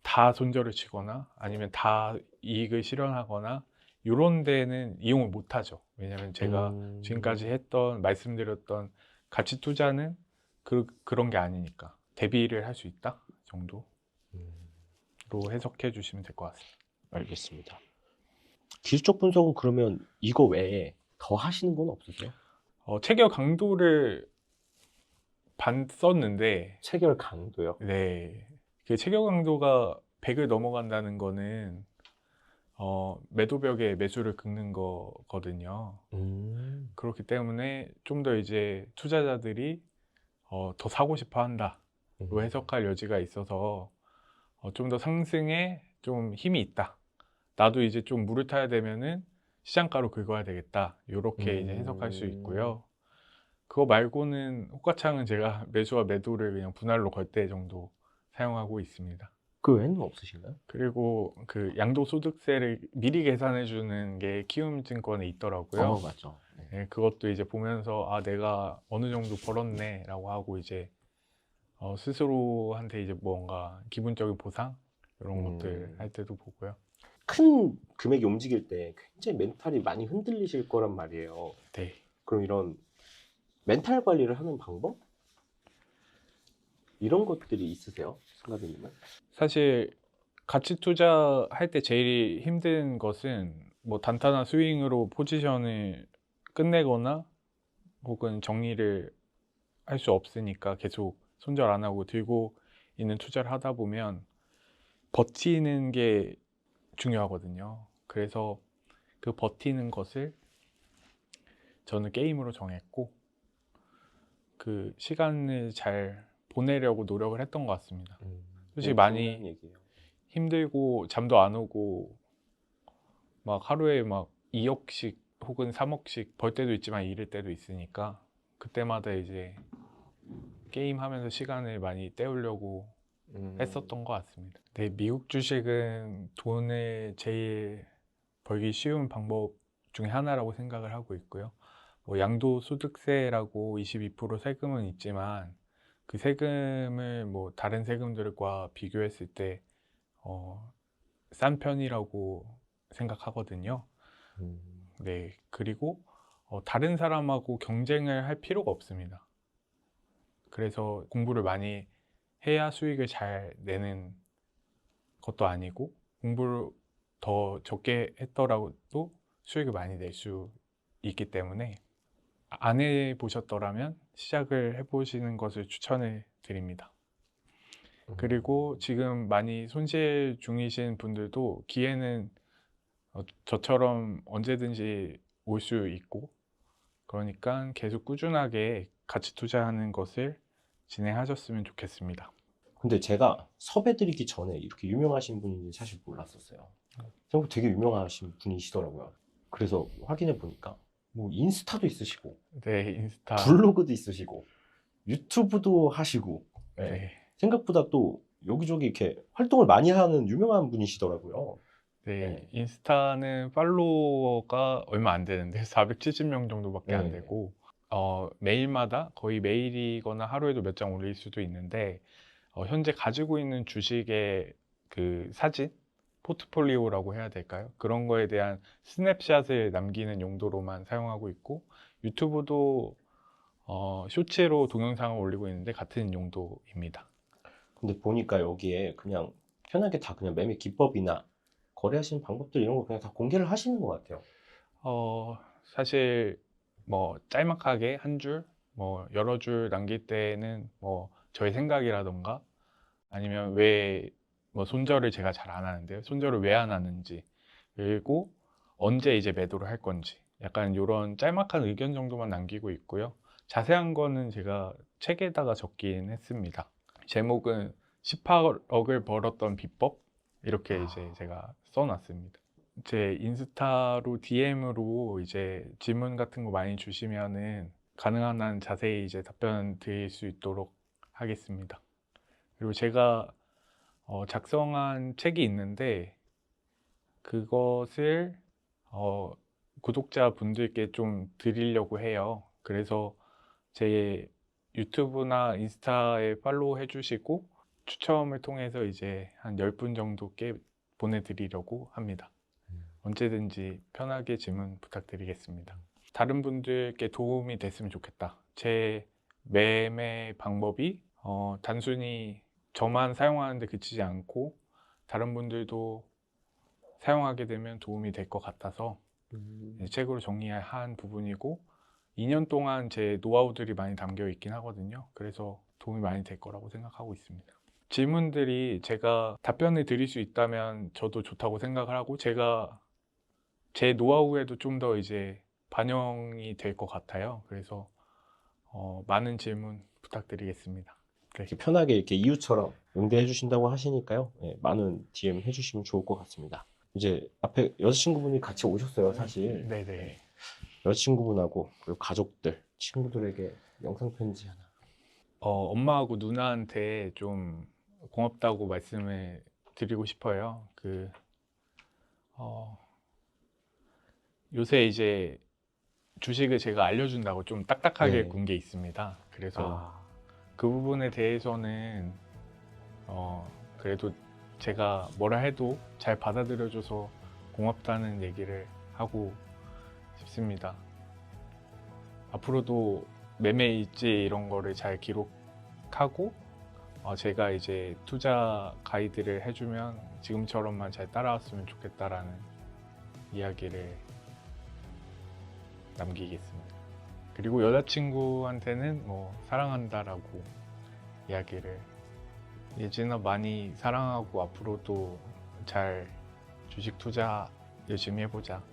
다 손절을 치거나 아니면 다 이익을 실현하거나 이런 데는 이용을 못 하죠. 왜냐면 제가 지금까지 말씀드렸던 가치 투자는 그런 게 아니니까 대비를 할 수 있다 정도로 해석해 주시면 될 것 같습니다. 알겠습니다. 기술적 분석은 그러면 이거 외에 더 하시는 건 없으세요? 체결 강도를 썼는데, 체결 강도요? 네, 그 체결 강도가 100을 넘어간다는 거는 매도벽에 매수를 긁는 거거든요. 그렇기 때문에 좀 더 이제 투자자들이 더 사고 싶어 한다로 해석할 여지가 있어서 좀 더 상승에 좀 힘이 있다. 나도 이제 좀 물을 타야 되면은 시장가로 긁어야 되겠다. 이렇게 이제 해석할 수 있고요. 그거 말고는 호가창은 제가 매수와 매도를 그냥 분할로 걸 때 정도 사용하고 있습니다. 그 외에는 없으신가요? 그리고 그 양도소득세를 미리 계산해 주는 게 키움증권에 있더라고요. 맞죠. 네. 네, 그것도 이제 보면서 내가 어느 정도 벌었네 라고 하고 이제 스스로한테 이제 뭔가 기분적인 보상 이런 것들 할 때도 보고요. 큰 금액이 움직일 때 굉장히 멘탈이 많이 흔들리실 거란 말이에요. 네. 그럼 이런 멘탈 관리를 하는 방법? 이런 것들이 있으세요? 승가비님은? 사실 가치 투자할 때 제일 힘든 것은 뭐 단타나 스윙으로 포지션을 끝내거나 혹은 정리를 할 수 없으니까 계속 손절 안 하고 들고 있는 투자를 하다 보면 버티는 게 중요하거든요. 그래서 그 버티는 것을 저는 게임으로 정했고, 그 시간을 잘 보내려고 노력을 했던 것 같습니다. 솔직히 많이 얘기예요. 힘들고 잠도 안 오고 막 하루에 막 2억씩 혹은 3억씩 벌 때도 있지만 잃을 때도 있으니까 그때마다 이제 게임하면서 시간을 많이 때우려고 했었던 것 같습니다. 네, 미국 주식은 돈을 제일 벌기 쉬운 방법 중에 하나라고 생각을 하고 있고요. 뭐 양도소득세라고 22% 세금은 있지만 그 세금을 뭐 다른 세금들과 비교했을 때 싼 편이라고 생각하거든요. 음. 네, 그리고 다른 사람하고 경쟁을 할 필요가 없습니다. 그래서 공부를 많이 해야 수익을 잘 내는 것도 아니고 공부를 더 적게 했더라도 수익을 많이 낼 수 있기 때문에 안 해보셨더라면 시작을 해보시는 것을 추천을 드립니다. 그리고 지금 많이 손실 중이신 분들도 기회는 저처럼 언제든지 올 수 있고, 그러니까 계속 꾸준하게 가치 투자하는 것을 진행하셨으면 좋겠습니다. 근데 제가 섭외드리기 전에 이렇게 유명하신 분인지 사실 몰랐었어요. 생각보다 되게 유명하신 분이시더라고요. 그래서 확인해 보니까 뭐 인스타도 있으시고 네, 인스타. 블로그도 있으시고 유튜브도 하시고 네. 네. 생각보다 또 여기저기 이렇게 활동을 많이 하는 유명한 분이시더라고요. 네, 네. 인스타는 팔로워가 얼마 안 되는데 470명 정도밖에 안 네. 되고 매일마다 거의 매일이거나 하루에도 몇 장 올릴 수도 있는데 현재 가지고 있는 주식의 그 사진, 포트폴리오라고 해야 될까요? 그런 거에 대한 스냅샷을 남기는 용도로만 사용하고 있고 유튜브도 쇼츠로 동영상을 올리고 있는데 같은 용도입니다. 근데 보니까 여기에 그냥 편하게 다 그냥 매매 기법이나 거래하시는 방법들 이런 거 그냥 다 공개를 하시는 것 같아요. 사실 뭐 짤막하게 한 줄, 뭐 여러 줄 남길 때는 뭐 저의 생각이라던가 아니면 왜 뭐 손절을 제가 잘 안 하는데요. 손절을 왜 안 하는지, 그리고 언제 이제 매도를 할 건지 약간 이런 짤막한 의견 정도만 남기고 있고요. 자세한 거는 제가 책에다가 적긴 했습니다. 제목은 18억을 벌었던 비법, 이렇게 이제 제가 써놨습니다. 제 인스타로 DM으로 이제 질문 같은 거 많이 주시면은 가능한 한 자세히 이제 답변 드릴 수 있도록 하겠습니다. 그리고 제가 작성한 책이 있는데 그것을 구독자분들께 좀 드리려고 해요. 그래서 제 유튜브나 인스타에 팔로우 해주시고 추첨을 통해서 이제 한 10분 정도께 보내드리려고 합니다. 언제든지 편하게 질문 부탁드리겠습니다. 다른 분들께 도움이 됐으면 좋겠다. 제 매매 방법이 단순히 저만 사용하는데 그치지 않고 다른 분들도 사용하게 되면 도움이 될 것 같아서 책으로 정리한 부분이고 2년 동안 제 노하우들이 많이 담겨 있긴 하거든요. 그래서 도움이 많이 될 거라고 생각하고 있습니다. 질문들이 제가 답변을 드릴 수 있다면 저도 좋다고 생각을 하고 제가 제 노하우에도 좀 더 이제 반영이 될 것 같아요. 그래서 많은 질문 부탁드리겠습니다. 네. 이렇게 편하게 이렇게 이웃처럼 응대해 주신다고 하시니까요. 네, 많은 DM 해주시면 좋을 것 같습니다. 이제 앞에 여자친구분이 같이 오셨어요, 사실. 네네. 네. 여자친구분하고 그리고 가족들, 친구들에게 영상 편지 하나. 엄마하고 누나한테 좀 고맙다고 말씀을 드리고 싶어요. 요새 이제 주식을 제가 알려준다고 좀 딱딱하게 네. 군 게 있습니다. 그래서 아, 그 부분에 대해서는 그래도 제가 뭐라 해도 잘 받아들여줘서 고맙다는 얘기를 하고 싶습니다. 앞으로도 매매 일지 이런 거를 잘 기록하고 제가 이제 투자 가이드를 해주면 지금처럼만 잘 따라왔으면 좋겠다라는 이야기를 남기겠습니다. 그리고 여자친구한테는 뭐 사랑한다라고 이야기를, 예진아 많이 사랑하고 앞으로도 잘 주식 투자 열심히 해보자.